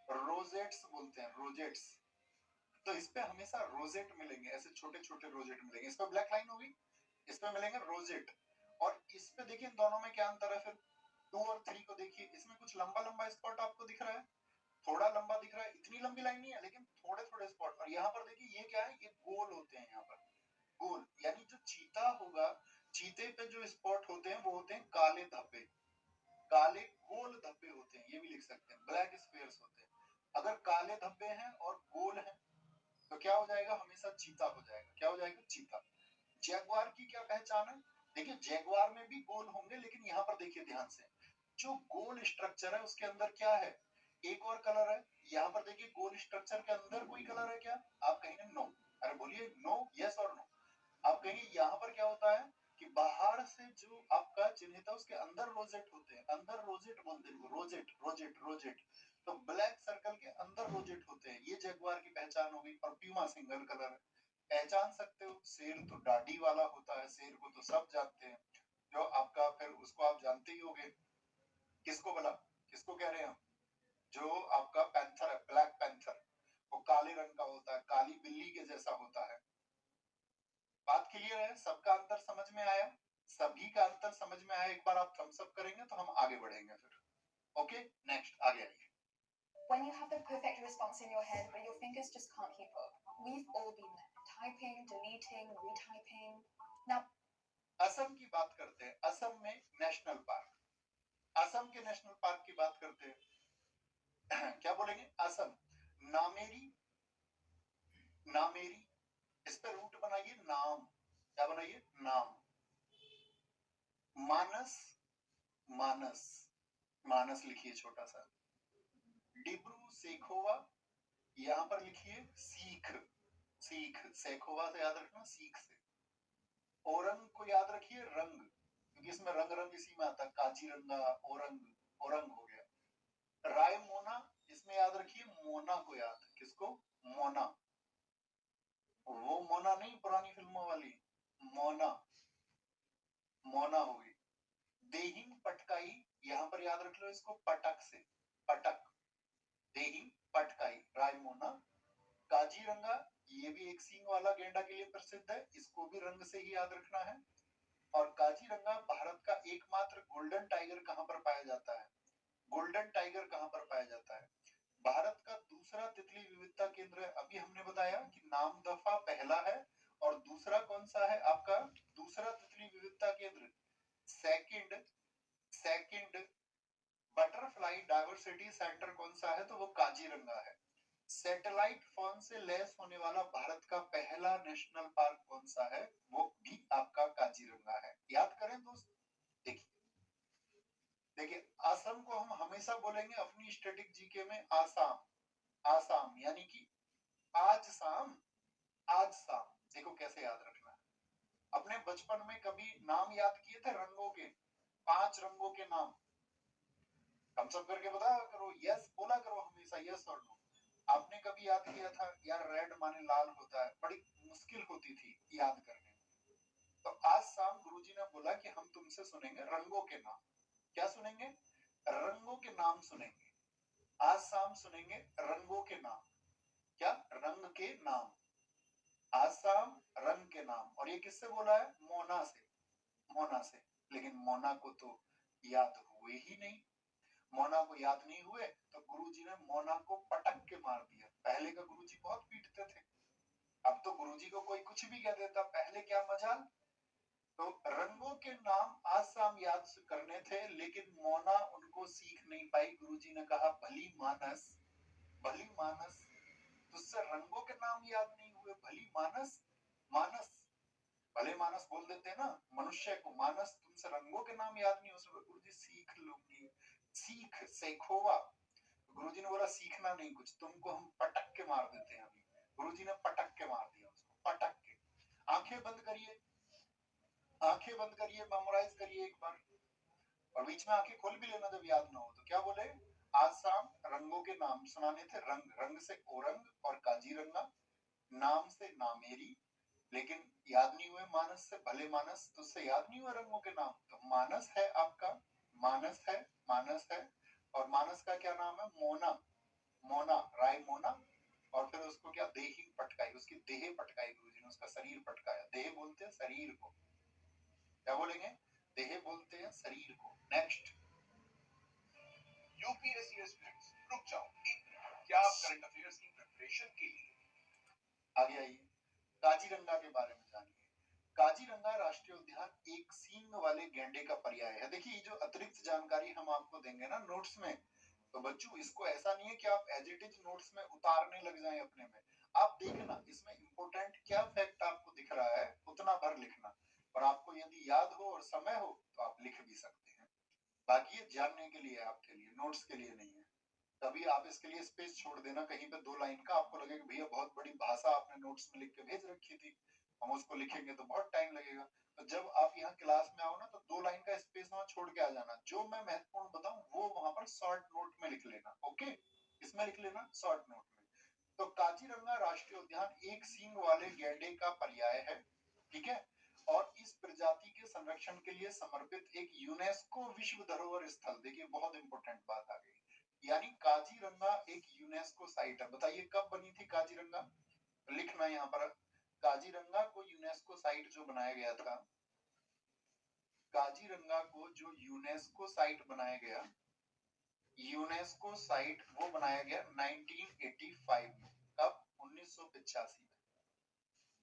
रोजेट्स बोलते हैं, रोजेट्स। तो इस पे हमेशा रोजेट मिलेंगे, ऐसे छोटे छोटे रोजेट मिलेंगे, इस पे ब्लैक लाइन होगी, इस पे मिलेंगे रोजेट। और इस पे देखिए इन दोनों में क्या अंतर है, फिर 2 और 3 को देखिए, इसमें कुछ लंबा लंबा स्पॉट आपको दिख रहा है, थोड़ा लंबा दिख रहा है, इतनी लंबी लाइन नहीं है लेकिन थोड़े थोड़े स्पॉट। और यहाँ पर देखिए ये क्या है, ये गोल होते हैं, यहाँ पर गोल, यानी जो चीता होगा, चीते पे जो स्पॉट होते हैं वो होते हैं काले धब्बे, काले गोल धब्बे होते हैं, ये भी लिख सकते हैं, ब्लैक स्क्वायर्स होते हैं। अगर काले धब्बे हैं और गोल हैं तो क्या हो जाएगा, हमेशा चीता हो जाएगा, क्या हो जाएगा, चीता। जैगुआर की क्या पहचान है, देखिए जैगुआर में भी गोल होंगे, लेकिन यहाँ पर देखिए ध्यान से, जो गोल स्ट्रक्चर है उसके अंदर क्या है, एक और कलर है। यहाँ पर देखिए गोल स्ट्रक्चर के अंदर कोई कलर है क्या, आप कहेंगे नो, अरे बोलिए नो, यस और नो। आप कहेंगे यहाँ पर क्या होता है कि बाहर से जो आपका चिन्हित है उसके अंदर रोजेट होते हैं, अंदर रोजेट बोलते हैं, रोजेट रोजेट रोजेट, तो ब्लैक सर्कल के अंदर रोजेट होते हैं, ये जगुआर की पहचान हो गई। और प्यूमा सिंगल कलर है, पहचान सकते हो। शेर तो दाढ़ी वाला होता है, शेर को तो सब जानते हैं, जो आपका, फिर उसको आप जानते ही होंगे, किसको बोला, किसको कह रहे हैं हम, जो आपका पैंथर है, ब्लैक पैंथर, वो काले रंग का होता है, काली बिल्ली के जैसा होता है। बात क्लियर है, सबका अंतर समझ में आया, सभी का अंतर समझ में आया। एक बार आप थम्स अप करेंगे तो हम आगे बढ़ेंगे फिर। ओके, नेक्स्ट आगे आइए। When you have the perfect response in your head, but your fingers just can't keep up. We've all been there. Typing, deleting, retyping. Now, Assam की बात करते हैं, असम में नेशनल पार्क, असम के नेशनल पार्क की बात करते हैं। क्या बोलेंगे, असम, नामेरी, नामेरी, इस पे रूट बनाइए नाम, क्या बनाइए, नाम। मानस, मानस, मानस लिखिए छोटा सा। डिब्रू सेखोवा, यहाँ पर लिखिए सीख, सीख, सेखोवा से याद रखना, सीख से। औरंग को याद रखिए रंग, क्योंकि इसमें रंग रंग इसी में आता है, काजीरंगा, औरंग, औरंग हो गया। राय मोना, इसमें याद रखिए मोना को याद, किसको, मोना, वो मोना नहीं पुरानी फिल्मों वाली, मोना, मोना हो गई। देहिंग पटकाई, यहाँ पर याद रख लो इसको पटक से, पटक, देहिंग पटकाई, रायमोना। काजीरंगा, ये भी एक सींग वाला गेंडा के लिए प्रसिद्ध है, इसको भी रंग से ही याद रखना है। और काजीरंगा भारत का एकमात्र गोल्डन टाइगर कहाँ पर पाया जाता है, गोल्डन टाइगर कहाँ पर पाया जाता है, भारत का दूसरा तितली विविधता केंद्र है। अभी हमने बताया कि नामदफा पहला है, और दूसरा कौन सा है आपका, दूसरा तितली विविधता केंद्र, second, second butterfly diversity centre कौन सा है, तो वो काजीरंगा है। सैटेलाइट फोन से लैस होने वाला भारत का पहला नेशनल पार्क कौन सा है, वो भी आपका काजीरंगा है। याद करें दोस्त, देखिए देखिए, असम को हम हमेशा बोलेंगे अपनी स्टैटिक जीके में आसाम, आसाम यानी कि आज शाम, आज शाम। देखो कैसे याद रखना है, अपने बचपन में कभी नाम याद किए थे रंगों के, 5 रंगों के नाम, हम सब करके बताया करो, यस बोला करो हमेशा, यस और नो। आपने कभी याद किया था यार रेड माने लाल होता है, बड़ी मुश्किल होती थी याद करने। तो आज शाम गुरुजी ने बोला कि हम तुमसे सुनेंगे रंगों के नाम, क्या सुनेंगे, रंगों के नाम सुनेंगे। आज शाम सुनेंगे रंगों के नाम, क्या, रंग के नाम, आज शाम रंग के नाम। और ये किससे बोला है, मोना से, मोना से। लेकिन मोना को तो याद हुए ही नहीं, मोना को याद नहीं हुए तो गुरुजी ने मोना को पटक के मार दिया। पहले का गुरुजी बहुत पीटते थे, अब तो गुरुजी को कोई कुछ भी कह देता, पहले क्या मजाल, तो रंगों के नाम आज शाम याद करने थे, लेकिन मोना उनको सीख नहीं पाई। गुरुजी ने कहा भली मानस तुझसे रंगों के नाम याद नहीं हुए, भली मानस। मानस भले मानस बोल देते हैं ना मनुष्य को, मानस तुमसे रंगों के नाम याद नहीं हो। गुरुजी सीख लूंगी, सीखोवा। गुरुजी ने बोला सीखना नहीं कुछ, तुमको हम पटक के मार देते हैं। अभी गुरुजी ने पटक के मार दिया उसको, पटक के। आंखें बंद करिए, मेमोराइज करिए एक बार, और बीच में आंखें खोल भी लेना जब याद ना हो तो। क्या बोले? आज शाम रंगों के नाम सुनाने थे। रंग, रंग से ओरंग और काजीरंगा, नाम से नामेरी, लेकिन याद नहीं हुए। मानस से भले मानस, तुझसे याद नहीं हुआ रंगों के नाम। तो मानस है आपका, मानस है, और मानस का क्या नाम है? मोना, राय मोना। और फिर उसको क्या देही पटकाई, उसकी देह पटकाई गुरुजी ने, उसका शरीर पटकाया। देह बोलते हैं शरीर को, क्या बोलेंगे? देह बोलते हैं शरीर को। नेक्स्ट, यूपीएससी एस्पिरेंट्स, रुक जाओ, क्या आप करंट अफेयर्स की प्रिपरेशन के लिए आगे आइए। काजीरंगा के बारे में जानिए। काजीरंगा राष्ट्रीय उद्यान एक सींग वाले गैंडे का पर्याय है। देखिए जो अतिरिक्त जानकारी हम आपको देंगे ना नोट्स में, तो बच्चों इसको ऐसा नहीं है कि आप एज इट इज नोट्स में उतारने लग जाएं अपने में। आप देखना इसमें इंपोर्टेंट क्या फैक्ट आपको दिख रहा है, उतना भर लिखना, और आपको यदि याद हो और समय हो तो आप लिख भी सकते हैं। बाकी ये जानने के लिए, आपके लिए, नोट्स के लिए नहीं है। कभी आप इसके लिए स्पेस छोड़ देना कहीं पे 2 लाइन का, आपको लगेगा भैया बहुत बड़ी भाषा आपने नोट्स में लिख के भेज रखी थी, हम उसको लिखेंगे तो बहुत टाइम लगेगा। तो जब आप यहाँ क्लास में आओ ना तो 2 लाइन का स्पेस वहां छोड़ के आ जाना। जो मैं महत्वपूर्ण बताऊं वो वहां पर शॉर्ट नोट में लिख लेना। ओके, इसमें लिख लेना शॉर्ट नोट में। तो काजीरंगा राष्ट्रीय उद्यान एक सींग वाले गैंडे का पर्याय है, ठीक है, और इस प्रजाति के संरक्षण के लिए समर्पित एक यूनेस्को विश्व धरोहर स्थल। देखिए बहुत इंपॉर्टेंट बात आ गई, यानी काजीरंगा एक यूनेस्को साइट है। बताइए कब बनी थी काजीरंगा? लिखना यहाँ पर, काजीरंगा को यूनेस्को साइट जो बनाया गया था, काजीरंगा को जो यूनेस्को साइट बनाया गया, यूनेस्को साइट वो बनाया गया 1985 में। कब? 1985 में।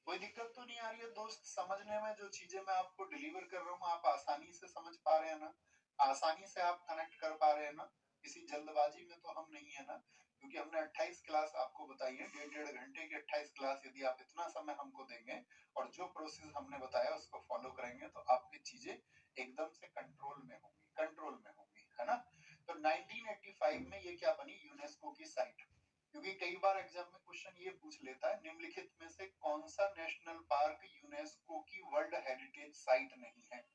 कोई दिक्कत तो नहीं आ रही है दोस्त समझने में? जो चीजें मैं आपको डिलीवर कर रहा हूँ आप आसानी से समझ पा रहे हैं ना? आसानी से आप कनेक्ट कर पा रहे हैं ना? किसी जल्दबाजी में तो हम नहीं है ना? क्योंकि हमने 28 क्लास आपको बताई है, 1.5 घंटे की 28 क्लास। यदि आप इतना समय हमको देंगे और जो प्रोसेस हमने बताया उसको फॉलो करेंगे तो आपकी चीजें एकदम से कंट्रोल में होंगी, है ना? तो 1985 में ये क्या बनी? यूनेस्को की साइट। क्योंकि कई बार एग्जाम में क्वेश्चन ये पूछ लेता है निम्नलिखित में से कौन सा नेशनल पार्क यूनेस्को की वर्ल्ड हेरिटेज साइट नहीं है।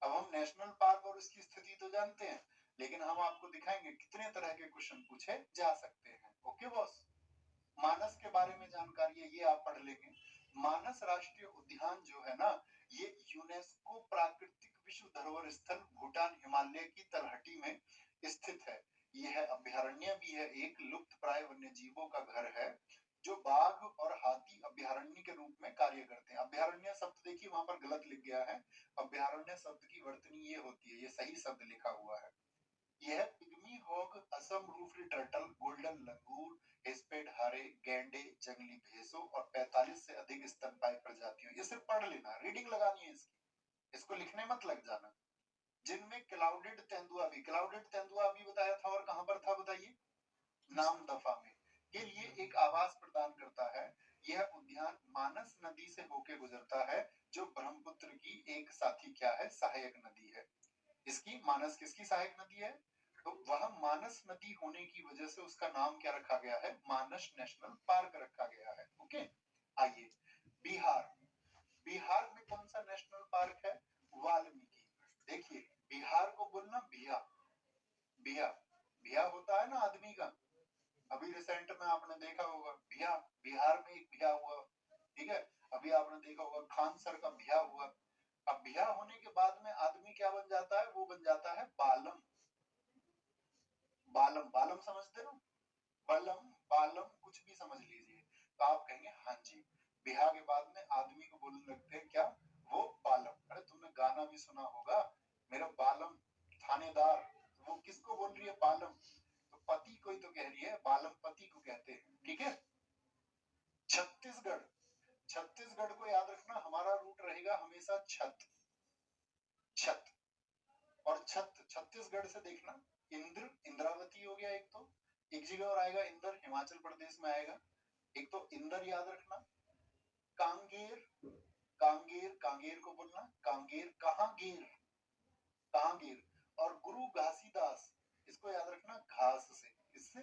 अब हम नेशनल पार्क और उसकी स्थिति तो जानते हैं, लेकिन हम आपको दिखाएंगे कितने तरह के क्वेश्चन पूछे जा सकते हैं। ओके बॉस, मानस के बारे में जानकारी है ये आप पढ़ लेंगे। मानस राष्ट्रीय उद्यान जो है ना, ये यूनेस्को प्राकृतिक विश्व धरोहर स्थल भूटान हिमालय की तलहटी में स्थित है। यह अभ्यारण्य भी है, एक लुप्त प्राय वन्य जीवों का घर है जो बाघ और हाथी अभ्यारण्य के रूप में कार्य करते हैं। अभ्यारण्य शब्द देखिए वहां पर गलत लिख गया है, अभ्यारण्य शब्द की वर्तनी ये होती है, ये सही शब्द लिखा हुआ है। यह pygmy hog, Assam Rufi turtle, golden लंगूर, एस्पेड हारे, गैंडे, जंगली भैंसों और 45 से अधिक स्तनपायी प्रजातियों, ये सिर्फ पढ़ लेना, रीडिंग लगानी है इसकी, इसको लिखने मत लग जाना। जिनमें क्लाउडेड तेंदुआ भी बताया था, और कहां पर था बताइए? नामदफा में, के लिए एक आवास प्रदान करता है। यह उद्यान मानस नदी से होकर गुजरता है जो ब्रह्मपुत्र की एक साथी क्या है? सहायक नदी है। इसकी मानस किसकी सहायक नदी है? तो वह मानस नदी होने की वजह से उसका नाम क्या रखा गया है? मानस नेशनल पार्क रखा गया है। ओके, आइए बिहार। बिहार में कौन सा नेशनल पार्क है? वाल्मीकि। देखिए बिहार को बोलना बिया, बिया होता है ना आदमी का। अभी रिसेंट में आपने देखा होगा बिहार में एक बिया हुआ, ठीक है। अभी आपने देखा होगा खान सर का बिया हुआ। अब बिया होने के बाद में आदमी क्या बन जाता है? वो बन जाता है बालम। बालम समझते ना? बालम कुछ भी समझ लीजिए, तो आप कहेंगे हाँ जी, बिहा के बाद में आदमी को बोलने लगते हैं क्या? वो बालम। अरे तुमने गाना भी सुना होगा, मेरा बालम थानेदार, वो किसको बोल रही है? बालम। तो पति को ही तो कह रही है, बालम पति को कहते हैं, ठीक है। छत्तीसगढ़ को याद रखना, हमारा रूट रहेगा हमेशा छत, और छत्तीसगढ़ से देखना, इंद्र इंद्रावती हो गया एक तो, एक जगह और आएगा इंदर, हिमाचल प्रदेश में आएगा, एक तो इंदर याद रखना। कांगेर, कांगेर, कांगेर को बोलना कांगेर, कहांगेर, कहांगेर। और गुरु घासीदास, इसको याद रखना घास से, इससे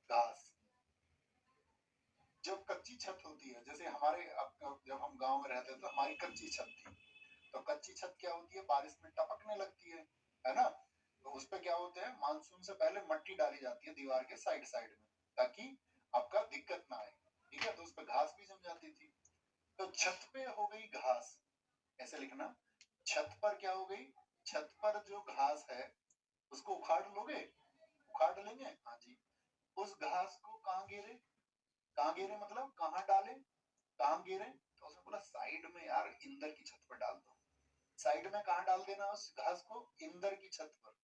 घास। जब कच्ची छत होती है, जैसे हमारे जब हम गांव में रहते थे तो हमारी कच्ची छत थी, तो कच्ची छत क्या होती है, बारिश में टपकने लगती है ना। तो उस पे क्या होते हैं, मानसून से पहले मट्टी डाली जाती है दीवार के साइड साइड में, ताकि आपका दिक्कत ना आए, ठीक है। तो उस पे घास भी जम जाती थी। तो छत पे हो गई घास, ऐसे लिखना, छत पर क्या हो गई, छत पर जो घास है उसको उखाड़ लोगे, उखाड़ लेंगे, हाँ जी। उस घास को कहाँ गिरे, कहाँ गिरे मतलब कहाँ डाले, कहाँ गिरे, तो उसने बोला साइड में यार, इंदर की छत पर डाल दो। साइड में कहाँ डाल देना उस घास को, इंदर की छत पर,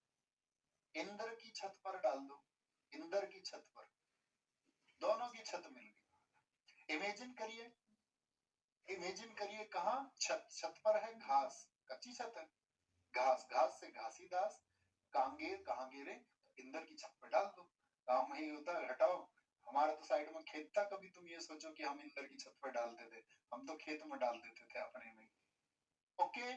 इंदर की छत पर डाल दो, इंदर की छत पर, दोनों की छत मिल गई। इमेजिन करिए, इमेजिन करिए कहाँ, छत, छत पर है घास, कच्ची छत है, घास, घास से घासीदास, कांगेर, कहाँ गिरे, इंदर की छत पर डाल दो। काम ही होता है, हटाओ, हमारा तो साइड में खेत था, कभी तुम ये सोचो कि हम इंदर की छत पर डालते थे, हम तो खेत में डाल देते थे अपने में। ओके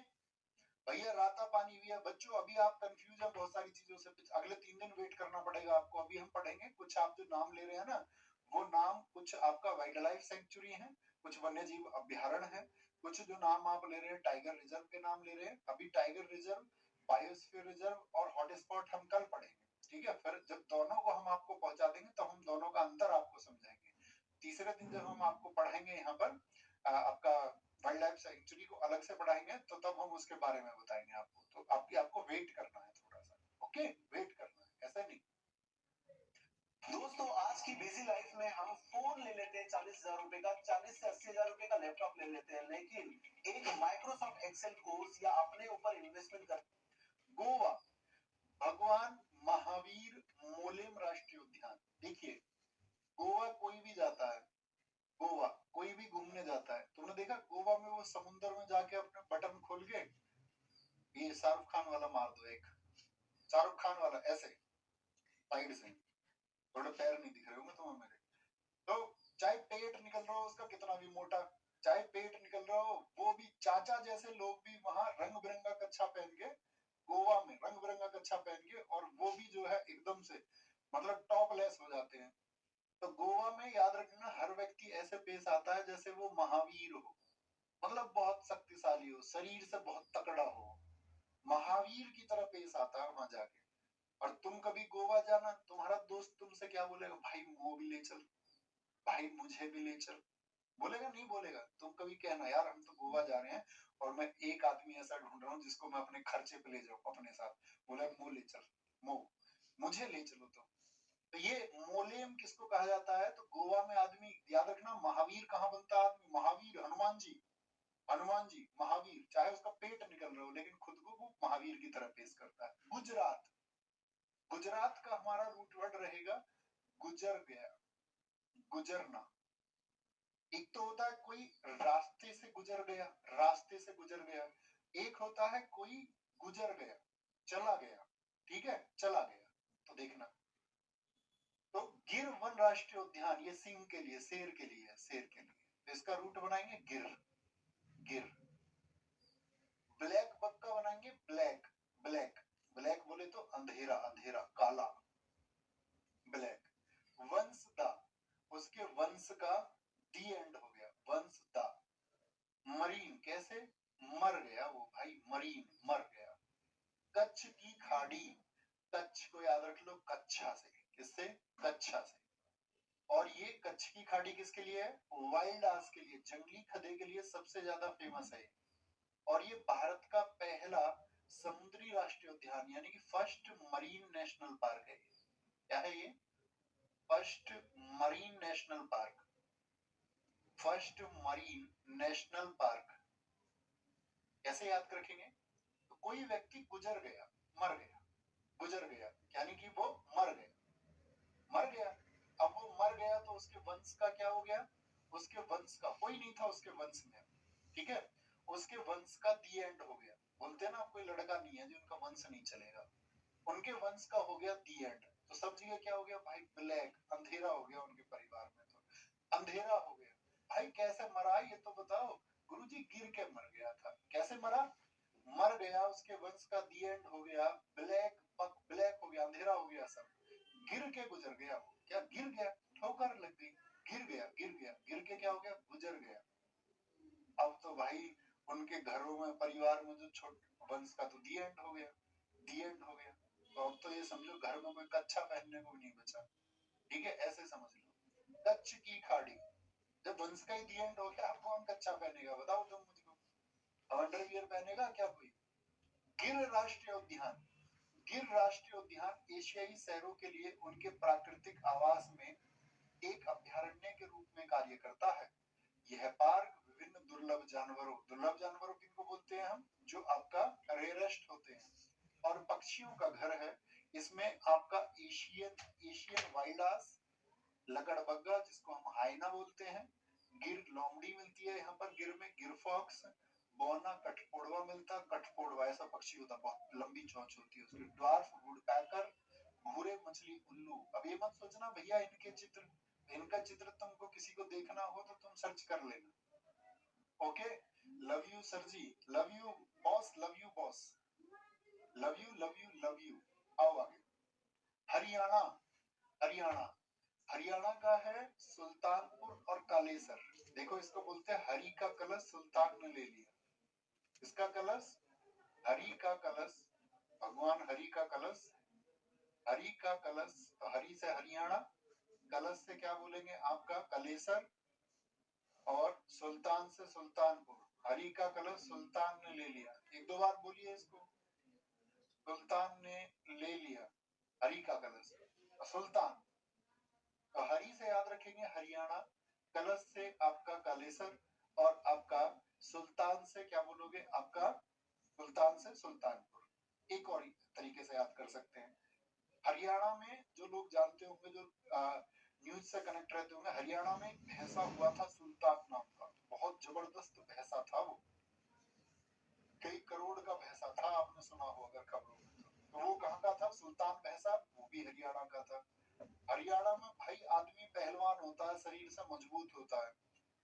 भैया, राता पानी भी है बच्चों, अभी आप कंफ्यूज है बहुत सारी चीजों से, अगले 3 दिन वेट करना पड़ेगा आपको। अभी हम पढ़ेंगे कुछ, आप जो नाम ले रहे हैं ना, वो नाम कुछ आपका वाइल्ड लाइफ सेंचुरी है, कुछ वन्य जीव अभ्यारण्य है, कुछ जो नाम आप ले रहे हैं टाइगर रिजर्व के नाम ले रहे हैं। अभी टाइगर रिजर्व, बायोस्फीयर रिजर्व और हॉटस्पॉट हम कल पढ़ेंगे, ठीक है। फिर जब दोनों को हम आपको पहुंचा देंगे तो हम दोनों का अंतर आपको समझाएंगे। तीसरे दिन जब हम आपको पढ़ाएंगे यहाँ पर आपका वाइल्ड लाइफ सेंचुरी को अलग से पढ़ाएंगे, तो तब हम उसके बारे में बताएंगे आपको। तो आपको वेट करना है थोड़ा सा, ओके, वेट करना है, ऐसा नहीं। दोस्तों आज की बिजी लाइफ में हम फोन ले लेते हैं 40,000 रुपए का, 40 से 80,000 रुपए का लैपटॉप ले लेते हैं, लेकिन एक माइक्रोसॉफ्ट एक्सेल कोर्स या अपने ऊपर इन्वेस्टमेंट कर। गोवा, भगवान महावीर मोलेम राष्ट्रीय उद्यान। देखिए, गोवा कोई भी जाता है, गोवा कोई भी घूमने जाता है, तुमने देखा गोवा में वो समुद्र में जाके अपने बटन खोल के, ये शाहरुख खान वाला मार दो, एक शाहरुख खान वाला ऐसे साइड से, थोड़े पैर नहीं दिख रहे होंगे तुम्हें मेरे, तो चाहे पेट निकल रहा हो उसका कितना भी मोटा, चाहे पेट निकल रहा हो, वो भी चाचा जैसे लोग भी वहां रंग बिरंगा कच्छा पहन के, गोवा में रंग बिरंगा कच्छा पहन के, और वो भी जो है एकदम से मतलब टॉपलेस हो जाते हैं। तो गोवा में याद रखना, हर व्यक्ति ऐसे पेश आता है जैसे वो महावीर हो, मतलब बहुत शक्तिशाली हो, शरीर से बहुत तगड़ा हो, महावीर की तरह पेश आता है वहां जाके। और तुम कभी गोवा जाना, तुम्हारा दोस्त तुमसे क्या बोलेगा, भाई वो भी ले चल, भाई मुझे भी ले चल, बोलेगा नहीं बोलेगा? तुम कभी कहना यार हम तो गोवा जा रहे हैं और मैं एक आदमी ऐसा ढूंढ रहा हूँ जिसको मैं अपने खर्चे पे ले जाऊं अपने साथ, बोला मो ले चल, मो मुझे ले चलो। तो ये मोलेम किसको कहा जाता है, तो गोवा में आदमी, याद रखना महावीर कहाँ बनता है आदमी, महावीर हनुमान जी, हनुमान जी महावीर, चाहे उसका पेट निकल रहा हो लेकिन खुद को वो महावीर की तरह पेश करता है। गुजरात, गुजरात का हमारा रूट वर्ड रहेगा गुजर गया, गुजरना। एक तो होता है कोई रास्ते से गुजर गया, रास्ते से गुजर गया, एक होता है कोई गुजर गया, चला गया, ठीक है, चला गया। तो देखना, तो गिर वन राष्ट्रीय उद्यान, ये सिंह के लिए, शेर के लिए, शेर के लिए, तो इसका रूट बनाएंगे गिर, गिर। ब्लैक बक का बनाएंगे ब्लैक, ब्लैक, ब्लैक बोले तो अंधेरा, अंधेरा, काला, ब्लैक। वंशदा, उसके वंश का डी एंड हो गया, वंशदा। मरीन, कैसे, मर गया वो भाई, मरीन, मर गया। कच्छ की खाड़ी, कच्छ को याद रख लो कच्छा से, किससे, कच्छा से। और ये कच्छ की खाड़ी किसके लिए है, वाइल्ड आस के लिए, जंगली खदे के लिए सबसे ज्यादा फेमस है। और ये भारत का पहला समुद्री राष्ट्रीय उद्यान यानी कि फर्स्ट मरीन नेशनल पार्क है। क्या है ये, first marine national park, first marine national park. कैसे याद रखेंगे, तो कोई व्यक्ति गुजर गया, मर गया, गुजर गया यानी कि वो मर गया, मर गया। अब वो मर गया तो उसके वंश का क्या हो गया, उसके वंश का कोई नहीं था उसके वंश में, ठीक है, उसके वंश का दी एंड हो गया। बोलते हैं ना कोई लड़का नहीं है जिनका वंश नहीं चलेगा, उनके वंश का हो गया दी एंड। तो सब जगह क्या हो गया भाई, ब्लैक, अंधेरा हो गया उनके परिवार में, तो अंधेरा हो गया। भाई कैसे मरा ये तो बताओ। गुरुजी गिर के मर गया था। कैसे मरा? मर गया, उसके वंश का दी एंड हो गया, ब्लैक ब्लैक हो गया, अंधेरा हो गया, सब गिर के गुजर गया। क्या गिर गया? ठोकर लग गई, गिर गया, गिर गया, गिर के क्या हो गया, गुजर गया। अब तो भाई उनके घरों में, परिवार में जो छोटे वंश का तो दी एंड हो गया, दी एंड हो गया। तो अब तो ये समझो घर में कोई कच्छा पहनने को भी नहीं बचा। ठीक है, ऐसे समझ लो, कच्छ की खाड़ी। जब वंश का ही दी एंड हो गया, अब कौन कच्छा पहनेगा बताओ तुम मुझको? अंडरवियर पहनेगा क्या कोई? गिर राष्ट्रीय उद्यान, गिर राष्ट्रीय उद्यान एशियाई शहरों के लिए उनके प्राकृतिक आवास में एक अभयारण्य के रूप में कार्य करता है। यह पार्क विभिन्न दुर्लभ जानवरों किनको बोलते हैं हम, जो आपका रेयरेस्ट होते हैं, और पक्षियों का घर है। इसमें आपका एशियन वाइल्ड आस, लगड़बग्गा जिसको हम हाइना बोलते हैं, गिर लोमड़ी मिलती है यहाँ पर, गिर में गिर फॉक्स, बौना कठफोड़वा मिलता, कठफोड़वा ऐसा पक्षी होता, बहुत लंबी चोंच होती है उसकी, ड्वार्फ वुडपैकर, भूरे मछली उल्लू। अब ये मत सोचना भैया इनका चित्र तुमको किसी को देखना हो तो तुम सर्च कर लेना। Okay, love you sir ji, love you boss, love you boss, love you love you love you. आओ आगे। हरियाणा, हरियाणा, हरियाणा का है सुल्तानपुर और कालेसर। देखो इसको बोलते हैं हरि का कलश सुल्तान ने ले लिया। इसका कलश, हरि का कलश, भगवान हरि का कलश, हरि का कलश, तो हरि से हरियाणा, कलश से क्या बोलेंगे आपका कलेसर, और सुल्तान से सुल्तानपुर। हरि का कलश सुल्तान ने ले लिया, एक दो बार बोलिए इसको, सुल्तान ने ले लिया हरि का कलश, सुल्तान। तो हरि से याद रखेंगे हरियाणा, कलश से आपका कालेसर, और आपका सुल्तान से क्या बोलोगे आपका, सुल्तान से सुल्तानपुर। एक और तरीके से याद कर सकते हैं। हरियाणा में जो लोग जानते होंगे, जो न्यूज से कनेक्ट रहते होंगे, हरियाणा में एक भैंसा हुआ था सुल्तान नाम का, बहुत जबरदस्त भैंसा था वो, कई करोड़ का भैंसा था, आपने सुना हो अगर खबरों में। तो वो कहाँ का था सुल्तान भैंसा? वो भी हरियाणा का था। हरियाणा में भाई आदमी पहलवान होता है, शरीर से मजबूत होता है,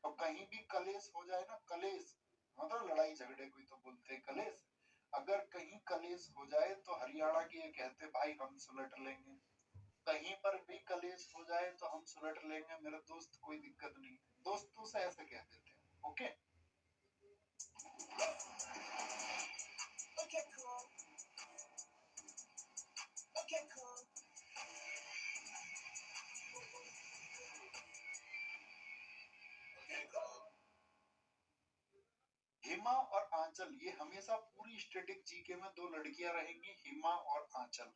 तो कहीं भी कलेश हो जाए ना, कलेश मतलब लड़ाई झगड़े को तो बोलते हैं कलेश, अगर कहीं कलेश हो जाए तो हरियाणा के ये कहते भाई हम सुलट लेंगे। कहीं पर भी कलेश हो जाए तो हम सुलट लेंगे मेरे दोस्त, कोई दिक्कत नहीं। दोस्तों से ऐसे कह देते हैं। Okay, Okay, cool. Okay, cool. हिमा और आंचल, ये हमेशा पूरी स्टैटिक जीके में दो लड़कियां रहेंगी, हिमा और आंचल।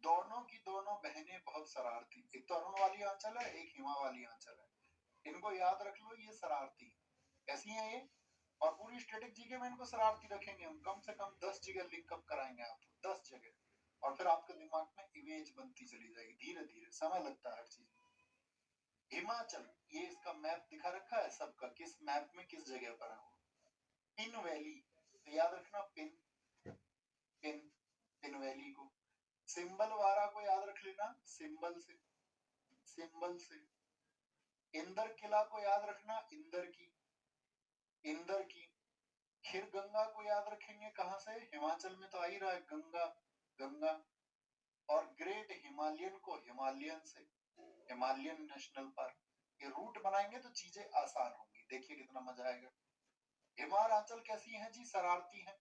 दोनों की दोनों बहनें बहुत शरारती, एक तो अरुण वाली आंचल है, एक हिमा वाली आंचल है। इनको याद रख लो, ये शरारती कैसी है ये, और पूरी स्टैटिक जीके में इनको शरारती रखेंगे हम। कम से कम 10 जगह लिंकअप कराएंगे आपको, 10 जगह, और फिर आपके दिमाग में इमेज बनती चली जाएगी। धीरे धीरे समय लगता है हर चीज में। हिमाचल, ये इसका मैप दिखा रखा है सबका, किस मैप में किस जगह पर है वो। पिन वैली, तो याद रखना पिन, पिन, पिन वैली को। सिंबल वारा को याद रख लेना, सिंबल से, सिंबल से। इंदर किला को याद रखना, इंदर की, इंदर की। खीरगंगा को याद रखेंगे कहां से, हिमाचल में तो आ ही रहा है गंगा, गंगा। और ग्रेट हिमालयन को हिमालयन से, हिमालयन नेशनल पार्क। ये रूट बनाएंगे तो चीजें आसान होंगी, देखिए कितना मजा आएगा। हिमाचल कैसी है जी, शरारती है,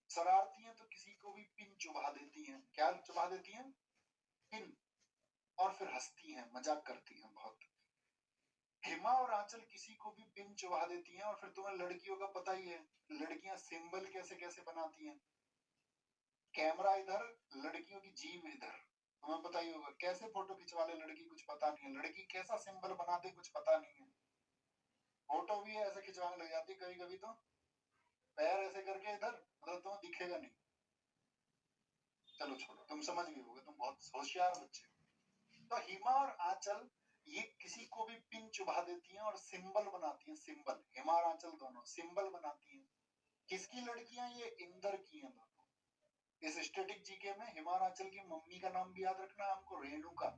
शरारती है तो किसी को भी पिन चुभा देती हैं। क्या चुभा देती हैं? पिन। और फिर हंसती हैं, मजाक करती हैं बहुत। हिमा और आंचल किसी को भी पिन चुभा देती हैं। और फिर तुम्हें लड़कियों का पता ही है, लड़कियां सिंबल कैसे कैसे बनाती हैं। कैमरा इधर, लड़कियों की जीभ इधर, तुम्हें पता ही होगा। कैसे फोटो खिंचवा ले लड़की, कुछ पता नहीं है। लड़की कैसा सिंबल बना दे, कुछ पता नहीं है। फोटो भी ऐसे खिंचवाने लग जाती कभी कभी, तो पैर ऐसे करके इधर, मतलब तुम्हें दिखेगा नहीं। चलो छोड़ो, तुम समझ गए होगे, तुम बहुत होशियार बच्चे हो। तो हिमा और आंचल ये किसी को भी पिन चुभा देती हैं और सिंबल बनाती हैं, सिंबल। हिमा और आंचल दोनों सिंबल बनाती हैं। किसकी लड़कियां? ये इंदर की हैं दोनों, इस स्टैटिक जीके में हिमाचल की मम्मी का नाम भी याद रखना है हमको, रेणुका।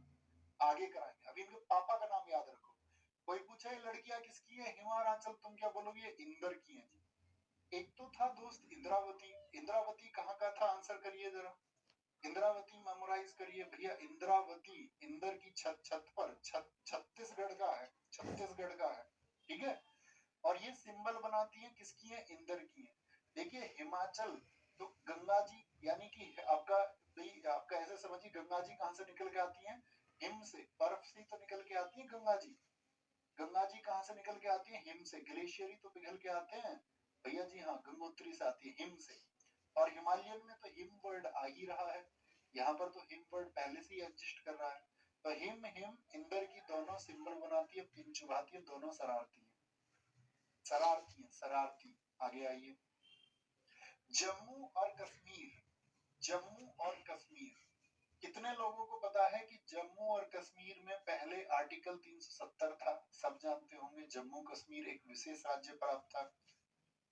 आगे कराएंगे, अभी इनके पापा का नाम याद रखो। कोई पूछे ये लड़कियां किसकी है हिमाचल, तुम क्या बोलोगे? इंदर की है जी। एक तो था दोस्त इंद्रावती, इंद्रावती कहाँ का था? आंसर करिए जरा। इंद्रावती मेमोराइज करिए भैया। इंद्रावती इंदर की छत पर, छत्तीसगढ़ का है, छत्तीसगढ़ का है, ठीक है। और ये सिंबल बनाती है किसकी है? इंदर की है। देखिए हिमाचल तो गंगा जी, यानी कि आपका आपका ऐसे समझिए, गंगा जी कहाँ से निकल के आती है? हिम से, बर्फ से तो निकल के आती है गंगा जी। गंगा जी कहाँ से निकल के आती है? हिम से। ग्लेशियर ही तो पिघल के आते हैं भैया जी, हाँ गंगोत्री से आती है, हिम से। और हिमालयन में तो हिम वर्ड आ ही रहा है, यहाँ पर तो हिम वर्ड पहले से ही एग्जिस्ट कर रहा है। तो हिम हिम इंदर की दोनों सिंबल बनाती है, पिन चुभाती है, दोनों शरारती है, शरारती है, शरारती। आगे आइए, जम्मू और कश्मीर, जम्मू और कश्मीर, कितने लोगों को पता है कि जम्मू और कश्मीर में पहले आर्टिकल 370 था? सब जानते होंगे, जम्मू कश्मीर एक विशेष राज्य प्राप्त था।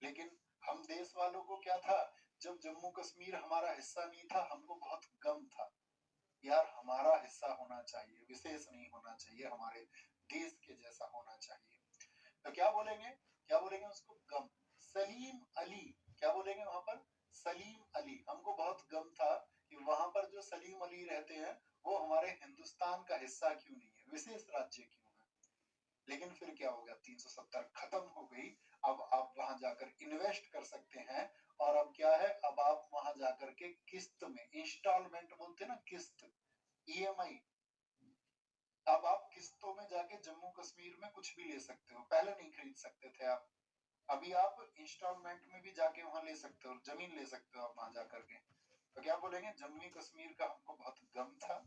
लेकिन हम देश वालों को क्या था, जब जम्मू कश्मीर हमारा हिस्सा नहीं था, हमको बहुत गम था यार, हमारा हिस्सा होना चाहिए, विशेष नहीं होना चाहिए, हमारे देश के जैसा होना चाहिए। तो क्या बोलेंगे, क्या बोलेंगे उसको? गम। सलीम अली, क्या बोलेंगे वहां पर? सलीम अली। हमको बहुत गम था कि वहां पर जो सलीम अली रहते हैं वो हमारे हिंदुस्तान का हिस्सा क्यों नहीं है, विशेष राज्य क्यों है। लेकिन फिर क्या हो गया, 370 खत्म हो गई। अब आप वहां जाकर इन्वेस्ट कर सकते हैं, और अब क्या है, अब आप वहां जाकर के किस्त में, इंस्टॉलमेंट बोलते हैं ना, किस्त, ईएमआई, अब आप किस्तों में जाके जम्मू कश्मीर में कुछ भी ले सकते हो। पहले नहीं खरीद सकते थे आप, अभी आप इंस्टॉलमेंट में भी जाके वहां ले सकते हो, जमीन ले सकते हो आप वहां जाकर के। तो क्या बोलेंगे, जम्मू कश्मीर का हमको बहुत गम था,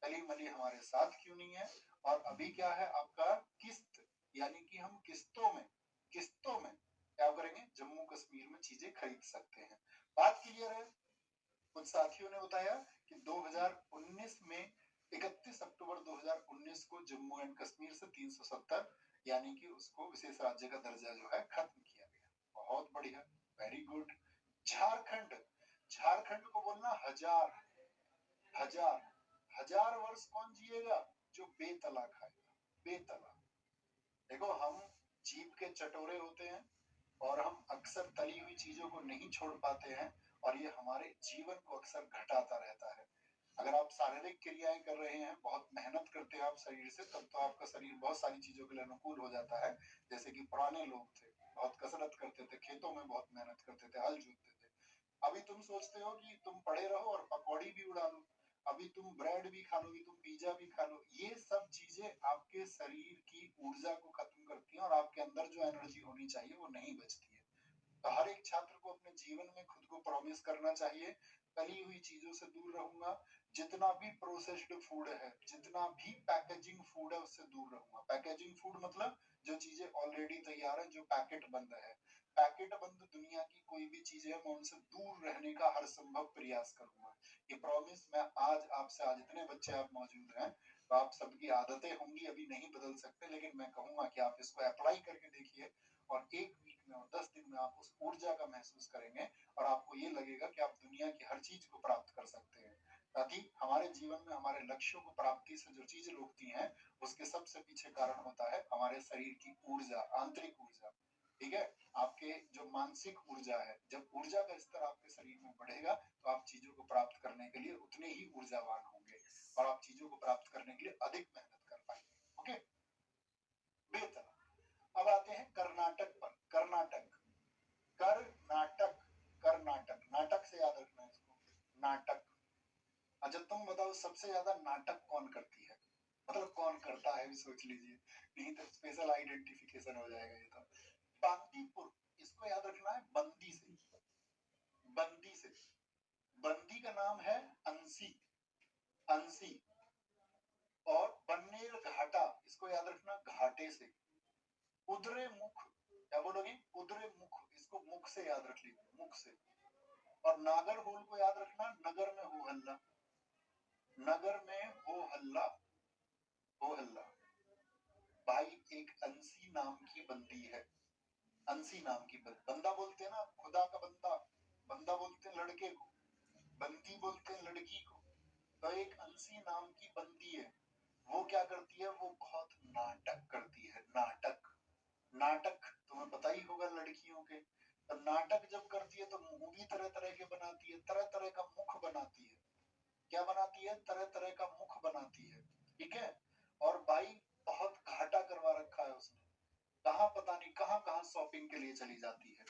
सलीम अली हमारे साथ क्यों नहीं है। और अभी क्या है आपका, किस्त, यानी कि हम किस्तों में, किस्तों में क्या करेंगे, जम्मू कश्मीर में चीजें खरीद सकते हैं। बात क्लियर है? कुछ साथियों ने बताया कि 2019 में 31 अक्टूबर 2019 को जम्मू एंड कश्मीर से 370 यानी कि उसको विशेष राज्य का दर्जा जो है खत्म किया गया। बहुत बढ़िया, वेरी गुड। झारखंड, झारखंड को बोलना हजार, हजार, हजार वर्ष कौन जिएगा? जो बेतला खाएगा, बेतला। देखो हम जीभ के चटोरे होते हैं और हम अक्सर तली हुई चीजों को नहीं छोड़ पाते हैं, और ये हमारे जीवन को अक्सर घटाता रहता है। अगर आप शारीरिक क्रियाएं कर रहे हैं, बहुत मेहनत करते हैं आप शरीर से, तब तो आपका शरीर बहुत सारी चीजों के लिए अनुकूल हो जाता है। जैसे कि पुराने लोग थे, बहुत कसरत करते थे, खेतों में बहुत मेहनत करते थे, हल जोतते थे। अभी तुम सोचते हो कि तुम पड़े रहो और पकौड़ी भी उड़ा लो, अभी तुम ब्रेड भी खा लोगी, तुम पिज्जा भी खा लो। ये सब चीजें आपके शरीर की ऊर्जा को खत्म करती हैं, और आपके अंदर जो एनर्जी होनी चाहिए वो नहीं बचती है। तो हर एक छात्र को अपने जीवन में खुद को प्रॉमिस करना चाहिए, तली हुई चीजों से दूर रहूंगा, जितना भी प्रोसेस्ड फूड है, जितना भी पैकेजिंग फूड है उससे दूर रहूंगा। पैकेजिंग फूड मतलब जो चीजें ऑलरेडी तैयार है, जो पैकेट बंद है, पैकेट बंद दुनिया की कोई भी चीज है, मैं उनसे दूर रहने का हर संभव प्रयास करूंगा। ये प्रॉमिस मैं आज आपसे, आज इतने बच्चे आप मौजूद हैं, तो आप सबकी आदतें होंगी अभी नहीं बदल सकते, लेकिन मैं कहूंगा कि आप इसको अप्लाई करके देखिए, और एक वीक में और 10 दिन में आप उस ऊर्जा का महसूस करेंगे, और आपको ये लगेगा कि आप दुनिया की हर चीज को प्राप्त कर सकते हैं। ताकि हमारे जीवन में हमारे लक्ष्यों को प्राप्ति से जो चीजें रोकती हैं, उसके सबसे पीछे कारण होता है हमारे शरीर की ऊर्जा, आंतरिक ऊर्जा। ठीक है, आपके जो मानसिक ऊर्जा है, जब ऊर्जा का स्तर आपके शरीर में बढ़ेगा, तो आप चीजों को प्राप्त करने के लिए उतने ही ऊर्जावान होंगे, और आप चीजों को प्राप्त करने के लिए अधिक मेहनत कर पाएंगे। ओके, बेहतर। अब आते हैं कर्नाटक पर। कर्नाटक, कर्नाटक, कर्नाटक, नाटक से याद रखना है इसको, नाटक। अच्छा तुम बताओ, सबसे ज्यादा नाटक कौन करती है, मतलब कौन करता है भी सोच लीजिए, नहीं तो स्पेशल आइडेंटिफिकेशन हो जाएगा ये तो। बांदीपुर, इसको याद रखना है, बंदी से, बंदी से। बंदी का नाम है अंसी, अंसी। और बन्नेर घाटा, इसको याद रखना, घाटे से। कुदरे मुख, क्या बोलोगे, कुदरे मुख, इसको मुख से याद रख लीजिए, मुख से। और नागर होल को याद रखना, नगर में हो हल्ला, नगर में हो हल्ला, हो हल्ला। भाई एक अंसी नाम की बंदी है, अंसी नाम की बंदा बोलते हैं ना, खुदा का बंदा, बंदा बोलते हैं लड़के को, बंदी बोलते हैं लड़की को। तो एक अंशी नाम की बंदी है, वो क्या करती है, वो बहुत नाटक करती है। नाटक, नाटक तुम्हें पता ही होगा लड़कियों के। तो नाटक जब करती है तो मुंह भी तरह तरह के बनाती है, तरह तरह का मुख बनाती है। क्या बनाती है, तरह तरह का मुख बनाती है, ठीक है। और भाई बहुत घाटा करवा रखा है उसने, कहाँ पता नहीं कहाँ कहाँ शॉपिंग के लिए चली जाती है,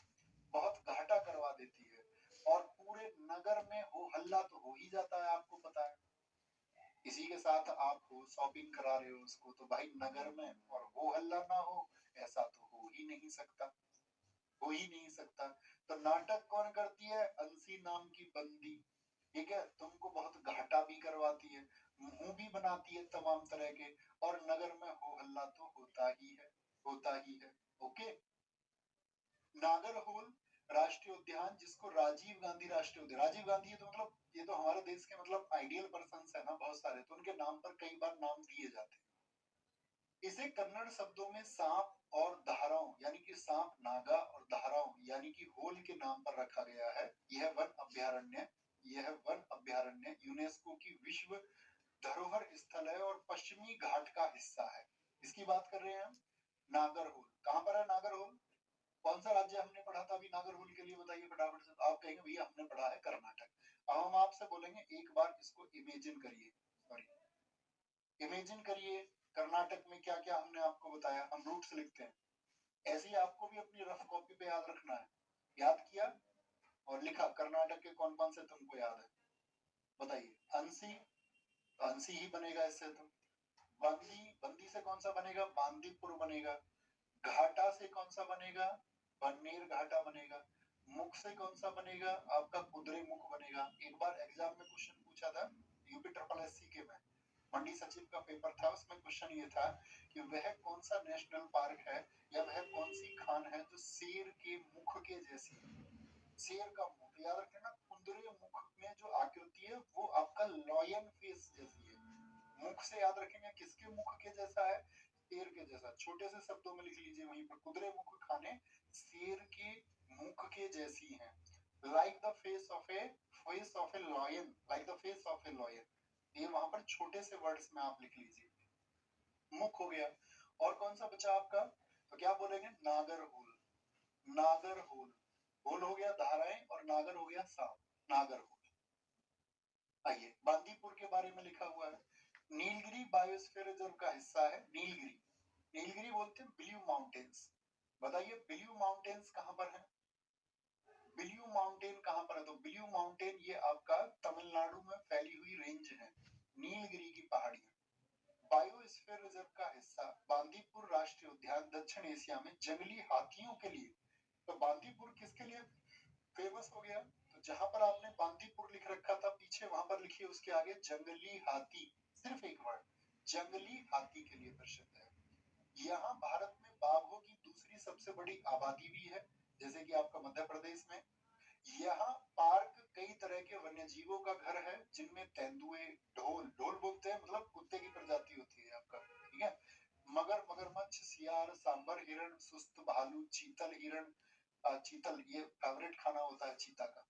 बहुत घाटा करवा देती है। और पूरे नगर में हो हल्ला तो हो ही जाता है, आपको पता है। किसी के साथ आप हो, शॉपिंग करा रहे हो उसको, तो भाई नगर में और हो हल्ला ना हो, ऐसा तो हो ही नहीं सकता, हो ही नहीं सकता। तो नाटक कौन करती है, अंशी नाम की बंदी, ठीक है। तुमको बहुत घाटा भी करवाती है, मुंह भी बनाती है तमाम तरह के, और नगर में हो हल्ला तो होता ही है, होता ही है। ओके। नागरहोल राष्ट्रीय उद्यान, जिसको राजीव गांधी राष्ट्रीय उद्यान, राजीव गांधी है तो मतलब ये तो हमारे देश के मतलब आइडियल पर्सन है ना बहुत सारे, तो उनके नाम पर कई बार नाम दिए जाते हैं। इसे कन्नड़ शब्दों में सांप और धाराओं यानी कि सांप नागा और धाराओं यानी कि होल के नाम पर रखा गया है। यह वन अभ्यारण्य, यह वन अभ्यारण्य यूनेस्को की विश्व धरोहर स्थल है और पश्चिमी घाट का हिस्सा है। इसकी बात कर रहे हैं हम। नागरहोल कहाँ पर है, नागरहोल कौन सा राज्य हमने पढ़ा था अभी नागरहोल के लिए, बताइए फटाफट से। आप कहेंगे भैया हमने पढ़ा है कर्नाटक। अब हम आपसे बोलेंगे एक बार इसको इमेजिन करिए, सॉरी इमेजिन करिए कर्नाटक में क्या क्या हमने आपको बताया। हम रूट्स लिखते हैं, ऐसे ही आपको भी अपनी रफ कॉपी पे याद रखना है। याद किया और लिखा कर्नाटक के कौन कौन से तुमको याद है, बताइए। अंशी, अंशी ही बनेगा इससे तो। बंदी, बंदी से कौन सा बनेगा, बांदीपुर बनेगा। घाटा से कौन सा बनेगा, बन्नेर घाटा बनेगा। मुख से कौन सा बनेगा, आपका कुदरे मुख बनेगा। एक बार एग्जाम में क्वेश्चन पूछा था यूपी ट्रिपल एससी के में, मंडी सचिव का पेपर था, उसमें क्वेश्चन ये था कि वह कौन सा नेशनल पार्क है या वह कौन सी खान है जो शेर के मुख के जैसी है। शेर का मुख याद रखना, कुंदरे मुख में जो आकृति है वो आपका लॉयन फेस जैसी है। मुख से याद रखेंगे किसके मुख के जैसा है, शेर के जैसा। छोटे से शब्दों में लिख लीजिए वहीं पर, कुदरे मुख खाने शेर के मुख के जैसी हैं। Like the face of A lion, like the face of A lion. ये वहां पर छोटे से वर्ड्स में आप लिख लीजिए। मुख हो गया, और कौन सा बचा आपका, तो क्या बोलेंगे, नागरहोल। नागरहोल, होल हो गया धाराएं और नागर हो गया सांप, नागरहोल। आइए बांदीपुर के बारे में लिखा हुआ है, नीलगिरी बायोस्फीयर रिजर्व का हिस्सा है। नीलगिरी, नीलगिरी बोलते हैं ब्लू माउंटेन्स। बताइए ब्लू माउंटेन्स कहां पर है, ब्लू माउंटेन कहां पर है, तो ब्लू माउंटेन ये आपका तमिलनाडु में फैली हुई रेंज है, नीलगिरी की पहाड़ियां। बायोस्फीयर रिजर्व का हिस्सा बांदीपुर राष्ट्रीय उद्यान दक्षिण एशिया में जंगली हाथियों के लिए। तो बांदीपुर किसके लिए फेमस हो गया, तो जहां पर आपने बांदीपुर लिख रखा था पीछे, वहां पर लिखिए उसके आगे जंगली हाथी, सिर्फ एक वर्ड, जंगली हाथी के लिए प्रसिद्ध है। यहाँ भारत में बाघों की दूसरी सबसे बड़ी आबादी भी है, जैसे कि आपका मध्य प्रदेश में। यहाँ पार्क कई तरह के वन्य जीवों का घर है, जिनमें तेंदुए, ढोल, ढोल बोलते हैं मतलब कुत्ते की प्रजाति होती है आपका, ठीक है, मगर, मगरमच्छ, सियार, सांबर हिरण, सुस्त भालू, चीतल हिरण, चीतल ये फेवरेट खाना होता है चीता का,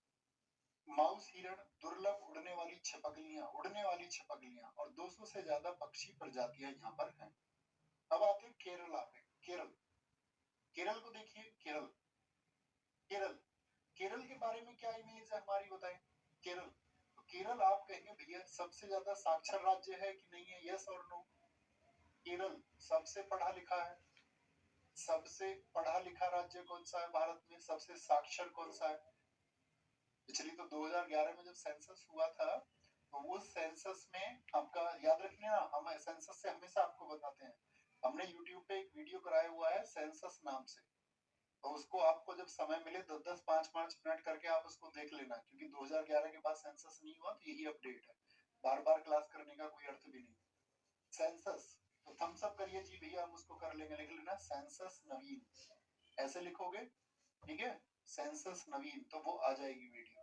माउस हिरण, दुर्लभ उड़ने वाली छिपकलियां, उड़ने वाली छिपकलियां, और 200 से ज्यादा पक्षी प्रजातियां यहाँ पर हैं। अब आते हैं केरला पे। केरल, केरल को देखिए, केरल, केरल, केरल के बारे में क्या इमेज है हमारी, बताएं। केरल, तो केरल आप कहेंगे भैया सबसे ज्यादा साक्षर राज्य है कि नहीं है, यस और नो। केरल सबसे पढ़ा लिखा है, सबसे पढ़ा लिखा राज्य कौन सा है भारत में, सबसे साक्षर कौन सा है। पिछली तो 2011 में जब सेंसस हुआ था, तो वो सेंसस में आपका याद रखना, हम सेंसस से हमेशा आपको बताते हैं, हमने यूट्यूब पे एक वीडियो कराया हुआ है सेंसस नाम से, तो उसको आपको जब समय मिले 10-10, 5-5 मिनट करके आप उसको देख लेना, क्योंकि 2011 के बाद सेंसस नहीं हुआ, तो यही अपडेट है, बार बार क्लास करने का कोई अर्थ भी नहीं। सेंसस, तो थम्स अप करिए जी भैया, हम उसको कर लेंगे, लिख लेना सेंसस नवीन, ऐसे लिखोगे, ठीक है, सेंसस नवीन, तो वो आ जाएगी वीडियो।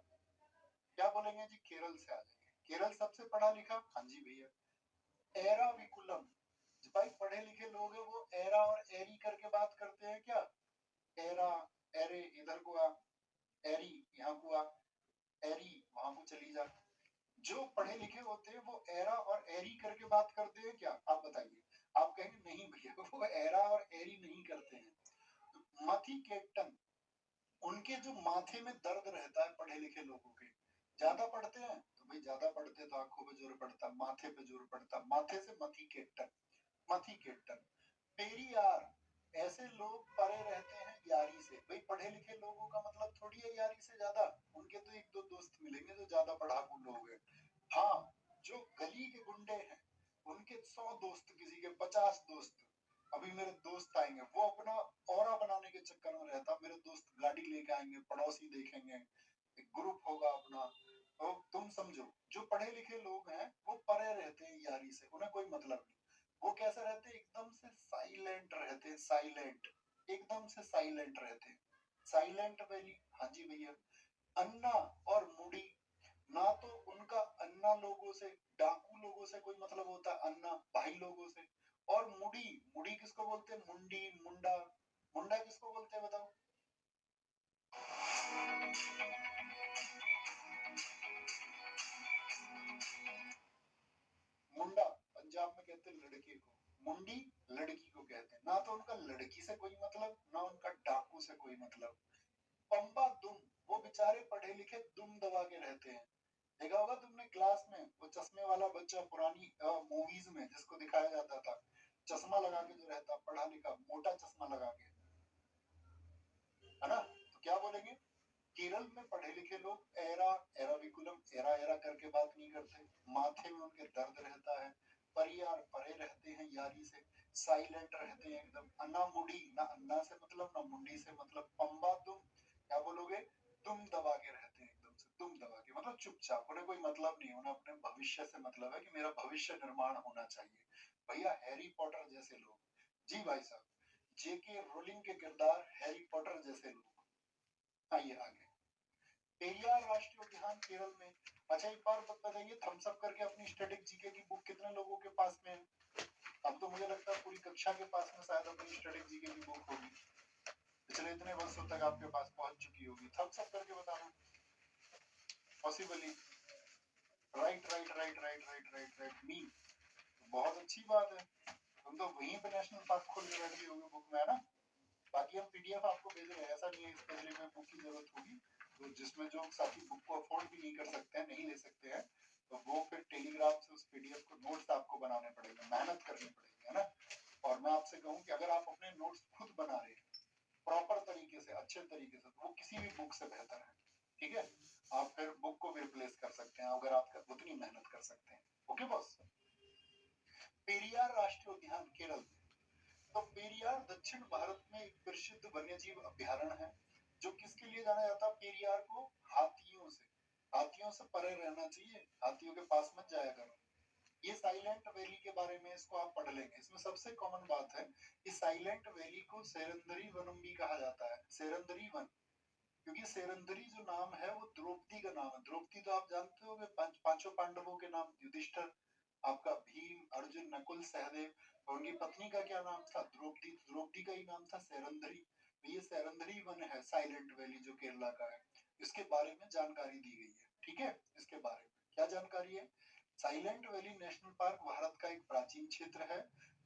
क्या बोलेंगे जी, केरल से आ जाएंगे। केरल सबसे पढ़ा लिखा, हाँ जी भैया। एरा विकुलम, भाई पढ़े लिखे लोग हैं वो एरा और एरी करके बात करते हैं क्या, एरा, एरे इधर को आ, एरी यहाँ को आ, एरी, वहां को चली जा। जो पढ़े लिखे होते हैं वो एरा और एरी करके बात करते हैं क्या? आप बताइए। आप कहेंगे नहीं भैया, वो एरा और एरी नहीं करते हैं। मथी केटन, उनके जो माथे में दर्द रहता है पढ़े लिखे लोगों के, ज्यादा पढ़ते हैं तो भाई ज्यादा पढ़ते तो आंखों पे जोर पड़ता, माथे पे जोर पड़ता, माथे से मथी केटन, मथी केटन। पेरियार, ऐसे लोग परे रहते हैं यारी से। भाई पढ़े लिखे लोगों का मतलब थोड़ी है यारी से ज्यादा, उनके तो एक दो दोस्त मिलेंगे जो ज्यादा पढ़ाकू लोग हैं। हाँ, जो गली के गुंडे हैं उनके 100 दोस्त, किसी के 50 दोस्त। अभी मेरे दोस्त आएंगे, वो अपना ऑरा बनाने के चक्कर में रहता, मेरे दोस्त गाड़ी लेके आएंगे, पड़ोसी देखेंगे, एक ग्रुप होगा अपना। तो तुम समझो, जो पढ़े लिखे लोग हैं वो परे रहते हैं यारी से, उन्हें कोई मतलब नहीं। वो कैसे रहते हैं? एकदम से साइलेंट रहते हैं, साइलेंट, एकदम से साइलेंट रहते हैं। साइलेंट वैली, हाँ जी भैया। अन्ना और मुड़ी, ना तो उनका अन्ना लोगों से, डाकू लोगों से कोई मतलब होता है, अन्ना भाई लोगों से। और मुड़ी, मुड़ी किसको बोलते हैं? मुंडी, मुंडा, मुंडा किसको बोलते हैं बताओ? मुंडा पंजाब में कहते हैं लड़के को, मुंडी लड़की को कहते हैं। ना तो उनका लड़की से कोई मतलब, ना उनका डाकू से कोई मतलब। पंबा दुम, वो बेचारे पढ़े लिखे दुम दबा के रहते हैं। देखा होगा तुमने क्लास में वो चश्मे वाला बच्चा पुरानी मूवीज में जिसको दिखाया जाता था, चश्मा लगा के जो रहता, पढ़ा लिखा, मोटा चश्मा लगा के, है ना? तो क्या बोलेंगे? केरल में पढ़े लिखे लोग एरा, एराविकुलम, एरा एरा करके बात नहीं करते। माथे में उनके दर्द रहता है। परियार, परे रहते हैं यारी से। साइलेंट रहते हैं एकदम। अन्ना मुड़ी, ना अन्ना से मतलब ना मुंडी से मतलब। पंबा तुम, क्या बोलोगे? तुम दबा के रहते हैं एकदम से, तुम दबा के मतलब चुपचाप, उन्हें कोई मतलब नहीं, उन्हें अपने भविष्य से मतलब है कि मेरा भविष्य निर्माण होना चाहिए। भैया हैरी पॉटर जैसे लोग, जी भाई साहब, जेके रोलिंग के किरदार हैरी पॉटर जैसे लोग। आइए आगे। पेरियार राष्ट्रीय उद्यान केरल में। अच्छा एक बार बताइए, थम्स अप करके अपनी स्टैटिक जीके की बुक कितने लोगों के पास में है? अब तो मुझे लगता है पूरी कक्षा के पास में शायद अपनी स्टैटिक जीके की बुक होगी, पिछले इतने वर्षों तक आपके पास पहुंच चुकी होगी। थम्स अप करके बताना। Possibly, right right right right right right right मी, बहुत अच्छी बात है। तुम तो वहीं पे नेशनल पार्क खोल के बैठ गए होगे बुक में, है ना? बाकी हम पीडीएफ आपको भेज रहे हैं, ऐसा नहीं है स्पेशली में बुक की जरूरत होगी। तो जिसमें जो साथी बुक को अफोर्ड भी नहीं कर सकते हैं, नहीं ले सकते हैं, तो वो फिर टेलीग्राम से उस पीडीएफ को नोट्स आपको बनाने पड़ेंगे, मेहनत करनी पड़ेगी, है ना? और मैं आपसे कहूँ कि अगर आप अपने नोट्स खुद बना रहे हैं प्रॉपर तरीके से, अच्छे तरीके से, तो वो किसी भी बुक से बेहतर है। ठीक है, आप फिर बुक को भी रिप्लेस कर सकते हैं अगर आप उतनी मेहनत कर सकते हैं। Okay boss. पेरियार राष्ट्रीय उद्यान केरल में। तो पेरियार दक्षिण भारत में एक प्रसिद्ध वन्यजीव अभ्यारण्य है, जो किसके लिए जाना जाता है? पेरियार को हाथियों से, हाथियों से परे रहना चाहिए, हाथियों के पास मत जाया करो। ये साइलेंट वैली के बारे में इसको आप पढ़ लेंगे। इसमें सबसे कॉमन बात है कि साइलेंट वैली को सेरंदरी वनम भी कहा जाता है, सेरंदरी वन, क्योंकि सेरंदरी जो नाम है वो द्रौपदी का नाम है। द्रौपदी तो आप जानते होंगे, पांचों पांडवों के नाम, युधिष्ठिर, आपका भीम, अर्जुन, नकुल, सहदेव, और उनकी पत्नी का क्या नाम था? द्रौपदी। द्रौपदी का ही नाम था सेरंदरी। तो ये सेरंदरी वन है, साइलेंट वैली जो केरला का है, इसके बारे में जानकारी दी गई है। ठीक है, इसके बारे में क्या जानकारी है? Silent valley national park Bharat का एक प्राचीन क्षेत्र है,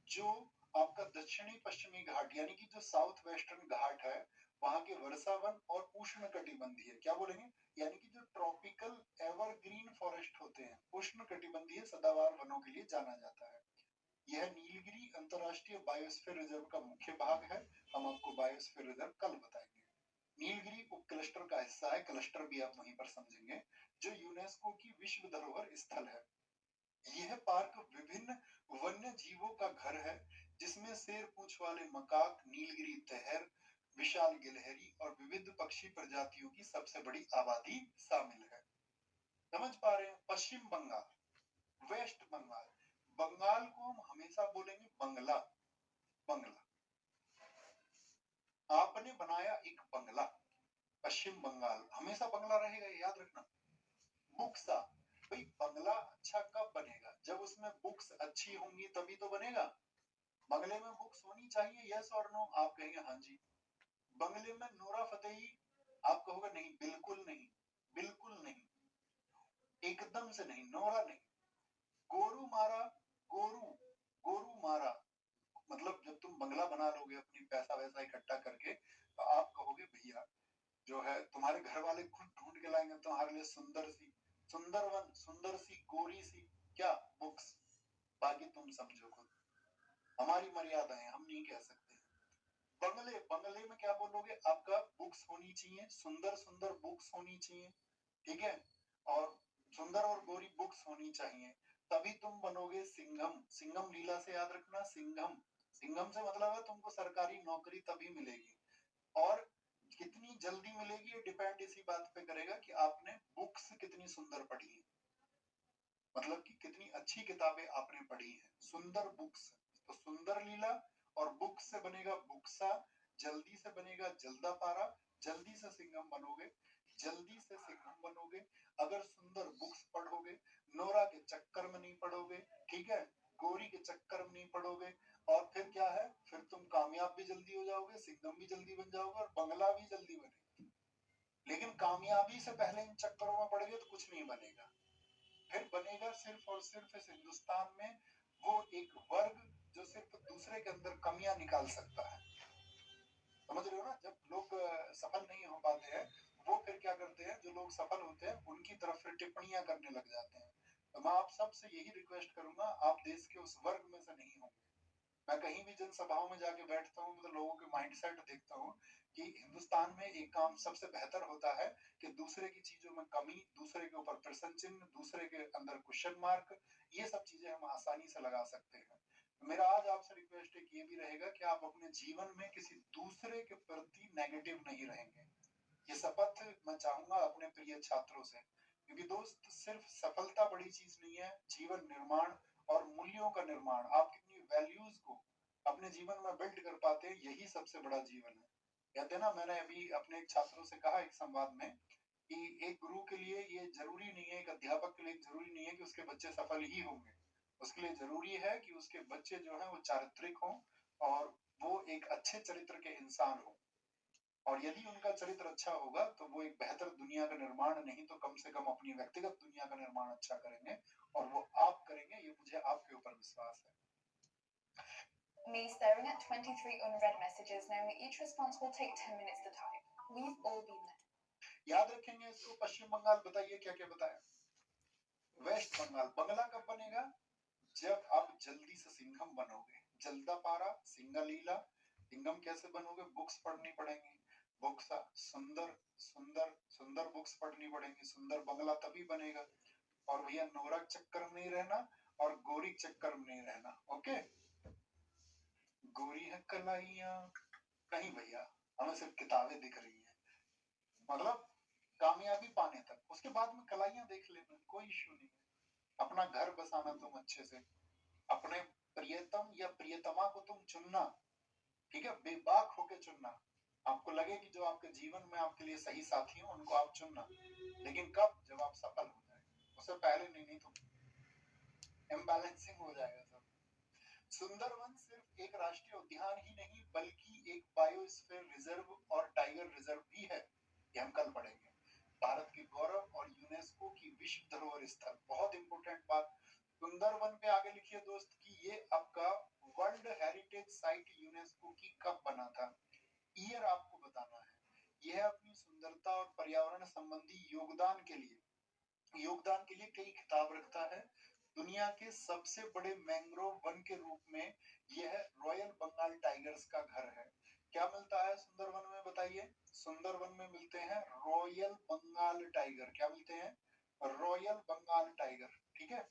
जो आपका दक्षिणी पश्चिमी घाट यानी कि जो साउथ वेस्टर्न घाट है, वहां के वर्षावन और उष्ण कटिबंधीय, क्या बोलेंगे, यानी कि जो ट्रॉपिकल एवरग्रीन फॉरेस्ट होते हैं, उष्ण कटिबंधीय सदाबहार वनों के लिए जाना जाता है। यह नीलगिरी अंतरराष्ट्रीय बायोस्फीयर रिजर्व का मुख्य भाग है। हम आपको बायोस्फीयर रिजर्व कल बताएंगे। नीलगिरी उप क्लस्टर का हिस्सा है, क्लस्टर भी आप वहीं पर समझेंगे, जो यूनेस्को की विश्व धरोहर स्थल है। यह पार्क विभिन्न वन्य जीवों का घर है, जिसमें शेर पूंछ वाले मकाक, नीलगिरी तहर, विशाल गिलहरी और विविध पक्षी प्रजातियों की सबसे बड़ी आबादी शामिल है। समझ पा रहे हैं? पश्चिम बंगाल, वेस्ट बंगाल, बंगाल को हम हमेशा बोलेंगे बंगला, बंगला। आपने बनाया एक बंगला, पश्चिम बंगाल हमेशा बंगला रहेगा, याद रखना। बुक्सा, भाई बंगला अच्छा कब बनेगा? जब उसमें बुक्स अच्छी होंगी तभी तो बनेगा। बंगले में बुक्स होनी चाहिए, यस और नो? आप कहेंगे हाँ जी। बंगले में नोरा फतेही, आप कहोगे नहीं, बिल्कुल नहीं, बिल्कुल नहीं। एकदम से नहीं, नोरा नहीं, गोरू मारा, गोरू गोरू मारा। मतलब जब तुम बंगला बना लोगे अपनी पैसा वैसा इकट्ठा करके, तो आप कहोगे भैया जो है तुम्हारे घर वाले खुद ढूंढ के लाएंगे तुम्हारे लिए सुंदर सी, सुंदरवन, सुंदर सी गोरी सी क्या बुक्स। बाकी तुम समझो खुद, हमारी मर्यादाएं हम नहीं कह सकते। बंगले, बंगले में क्या बोलोगे, आपका बुक्स होनी चाहिए, सुंदर सुंदर बुक्स होनी चाहिए, ठीक है, और सुंदर और गोरी बुक्स होनी चाहिए, तभी तुम बनोगे सिंघम। सिंघम लीला से याद रखना, सिंघम, सिंघम से मतलब है तुमको सरकारी नौकरी तभी मिलेगी। और कितनी जल्दी मिलेगी ये डिपेंड इसी बात पे करेगा कि आपने बुक्स कितनी सुंदर पढ़ी है, मतलब कि कितनी अच्छी किताबें आपने पढ़ी है। सुंदर बुक्स, तो सुंदर लीला और बुक्स से बनेगा बुक्सा, जल्दी से बनेगा जल्दा पारा, जल्दी से सिंघम बनोगे, जल्दी से सिंघम बनोगे अगर सुंदर बुक्स पढ़ोगे, नोरा के चक्कर में नहीं पढ़ोगे, ठीक है, गोरी के चक्कर में नहीं पढ़ोगे, और फिर क्या है, फिर तुम कामयाब भी जल्दी हो जाओगे, सिंघम भी जल्दी बन जाओगे और बंगला भी जल्दी बनेगा। लेकिन कामयाबी से पहले इन चक्करों में पड़ गए तो कुछ नहीं बनेगा। फिर बनेगा सिर्फ और सिर्फ इस हिंदुस्तान में वो एक वर्ग जो सिर्फ दूसरे के अंदर कमियां निकाल सकता है। समझ रहे हो ना, जब लोग सफल नहीं हो पाते हैं, वो फिर क्या करते हैं, जो लोग सफल होते हैं उनकी तरफ फिर टिप्पणियां करने लग जाते हैं। तो मैं आप सबसे यही रिक्वेस्ट करूंगा, आप देश के उस वर्ग में से नहीं होंगे। मैं कहीं भी जनसभाओं में जाके बैठता हूँ तो लोगों के माइंडसेट देखता हूँ कि हिंदुस्तान में एक काम सबसे बेहतर होता है कि दूसरे की चीजों में कमी, दूसरे के ऊपर प्रश्न चिन्ह, दूसरे के अंदर क्वेश्चन मार्क, ये सब चीजें हम आसानी से लगा सकते हैं। मेरा आज आपसे रिक्वेस्ट एक ये भी रहेगा कि आप अपने जीवन में किसी दूसरे के प्रति नेगेटिव नहीं रहेंगे। ये शपथ मैं चाहूंगा अपने प्रिय छात्रों से, क्योंकि दोस्त सिर्फ सफलता बड़ी चीज नहीं है, जीवन निर्माण और मूल्यों का निर्माण, आप कितनी वैल्यूज को अपने जीवन में बिल्ड कर पाते हैं, यही सबसे बड़ा जीवन है। कहते हैं ना, मैंने अभी अपने छात्रों से कहा एक संवाद में कि एक गुरु के लिए ये जरूरी नहीं है, एक अध्यापक के लिए जरूरी नहीं है कि उसके बच्चे सफल ही होंगे। उसके लिए जरूरी है कि उसके बच्चे जो है वो चारित्रिक हों और वो एक अच्छे चरित्र के इंसान हों। और यदि उनका चरित्र अच्छा होगा तो वो एक बेहतर दुनिया का निर्माण नहीं तो कम से कम अपनी व्यक्तिगत दुनिया का निर्माण अच्छा करेंगे, और वो आप करेंगे, ये मुझे आपके ऊपर विश्वास है। Me staring at 23 unread messages, knowing that each response will take 10 minutes to type. We've all been there. याद रखेंगे इसको। पश्चिम बंगाल बताइए क्या क्या बताया, वेस्ट बंगाल। बंगला कब बनेगा, जब आप जल्दी से सिंघम बनोगे, जल्दा पारा, सिंगलीला। सिंघम कैसे बनोगे, बुक्स पढ़नी पड़ेंगी, बुक्स, सुंदर सुंदर सुंदर बुक्स पढ़नी पड़ेंगी, सुंदर बंगला तभी बनेगा। और भैया नोरा चक्कर में नहीं रहना और गोरी चक्कर में नहीं रहना, ओके। गोरी है कलाइयां नहीं भैया, हमें सिर्फ किताबें दिख रही हैं, मतलब कामयाबी पाने तक, उसके बाद में कलाइयां देख लेना, कोई इश्यू नहीं है। अपना घर बसाना तुम अच्छे से, अपने प्रियतम या प्रियतमा को तुम चुनना, ठीक है, बेबाक होके चुनना। आपको लगे कि जो आपके जीवन में आपके लिए सही साथी हो उनको आप चुनना, लेकिन कब, जब आप सफल हो जाए, उससे पहले नहीं तो इम्बैलेंसिंग हो जाएगा सब। सुंदरवन सिर्फ एक राष्ट्रीय उद्यान ही नहीं बल्कि एक बायोस्फीयर रिजर्व और टाइगर रिजर्व भी है, ये हम कल पढ़ेंगे। भारत के गौरव और यूनेस्को की विश्व धरोहर स्थल, बहुत इंपोर्टेंट बात। सुंदरवन पे आगे लिखिए दोस्त कि ये आपका वर्ल्ड हेरिटेज साइट यूनेस्को की कब बना था, ईयर आपको बताना है। यह अपनी सुंदरता और पर्यावरण संबंधी योगदान के लिए कई खिताब रखता है। दुनिया के सबसे बड़े मैंग्रोव वन के रूप में यह रॉयल बंगाल टाइगर्स का घर है। क्या मिलता है सुंदरवन में बताइए, सुंदरवन में मिलते हैं रॉयल बंगाल टाइगर। क्या मिलते हैं, रॉयल बंगाल टाइगर, ठीक है।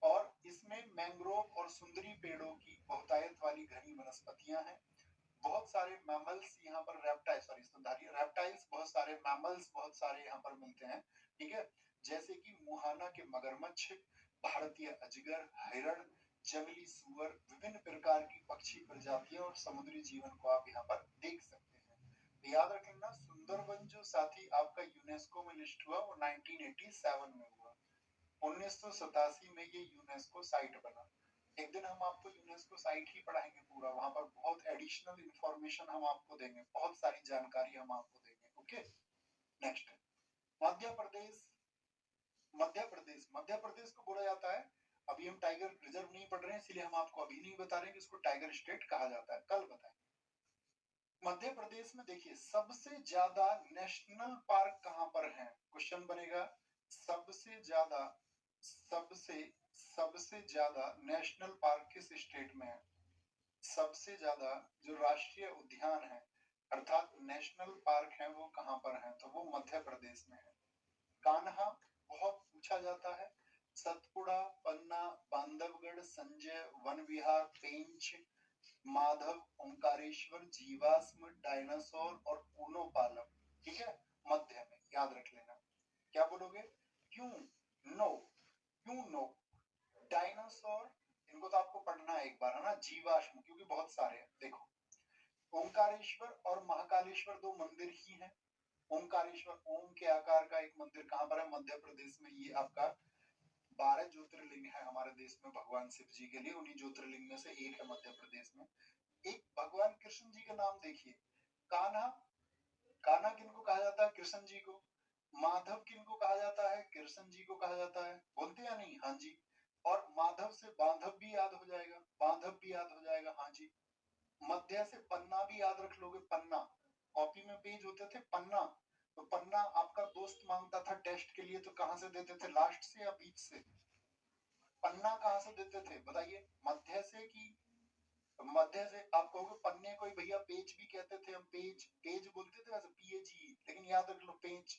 और इसमें मैंग्रोव और सुंदरी पेड़ों की बहुतायत वाली घनी वनस्पतियां हैं। बहुत सारे मैमल्स यहाँ पर, रेप्टाइल्स, बहुत सारे मैमल्स, बहुत सारे यहाँ पर मिलते हैं, ठीक है, जैसे कि मुहाना के मगरमच्छ, भारतीय अजगर, हिरण, जंगली सुअर, विभिन्न प्रकार की पक्षी प्रजातियां और समुद्री जीवन को आप यहाँ पर देख सकते हैं। याद रखना, सुंदरवन जो साथी आपका यूनेस्को में लिस्ट हुआ वो 1987 में हुआ, 1987 में ये यूनेस्को साइट बना। एक दिन हम आपको यूनेस्को साइट ही पढ़ाएंगे पूरा, वहां पर बहुत एडिशनल इंफॉर्मेशन हम आपको देंगे, बहुत सारी जानकारी हम आपको देंगे, ओके। नेक्स्ट, मध्य प्रदेश मध्य प्रदेश को बोला जाता है, अभी हम टाइगर रिजर्व नहीं पढ़ रहे हैं इसलिए हम आपको अभी नहीं बता रहे हैं कि इसको टाइगर स्टेट कहा जाता है, कल बताएं। मध्य प्रदेश में देखिए सबसे ज्यादा नेशनल पार्क कहां पर है, क्वेश्चन बनेगा सबसे ज्यादा नेशनल पार्क किस स्टेट में है। सबसे ज्यादा जो राष्ट्रीय उद्यान है अर्थात नेशनल पार्क है वो कहां पर है, तो वो मध्य प्रदेश में है। कान्हा बहुत पूछा जाता है, सतपुड़ा, पन्ना, बांधवगढ़, संजय, वन विहार, पेंच, माधव, ओंकारेश्वर, जीवाश्म, डायनासोर और कूनो पालम, ठीक है, मध्य में याद रख लेना। क्या बोलोगे, क्यों नो डायनासोर, इनको तो आपको पढ़ना है एक बार, है ना, जीवाश्म क्योंकि बहुत सारे हैं। देखो ओंकारेश्वर और महाकालेश्वर दो मंदिर ही हैं। ओंकारेश्वर ओम के आकार का एक मंदिर कहां पर है, मध्य प्रदेश में। ये आपका 12 ज्योतिर्लिंग है हमारे देश में भगवान शिव जी के लिए, उन्हीं ज्योतिर्लिंग में से एक है मध्य प्रदेश में। एक भगवान कृष्ण जी का नाम देखिए, कान्हा, कान्हा किनको कहा जाता है, कृष्ण जी को। माधव किनको कहा जाता है, कृष्ण जी को कहा जाता है, बोलते या नहीं, हाँ जी। और माधव से बांधव भी याद हो जाएगा, बांधव भी याद हो जाएगा, हाँ जी। मध्य से पन्ना भी याद रख लोगे, पन्ना कॉपी में पेज होते थे पन्ना, तो पन्ना आपका दोस्त मांगता था टेस्ट के लिए तो कहां से देते थे, लास्ट से या बीच से, पन्ना कहां से देते थे बताइए, मध्य से कि मध्य से। आप कहोगे पन्ने को भैया पेज भी कहते थे हम, पेज पेज बोलते थे वैसे PAG, लेकिन याद रख लो पेज,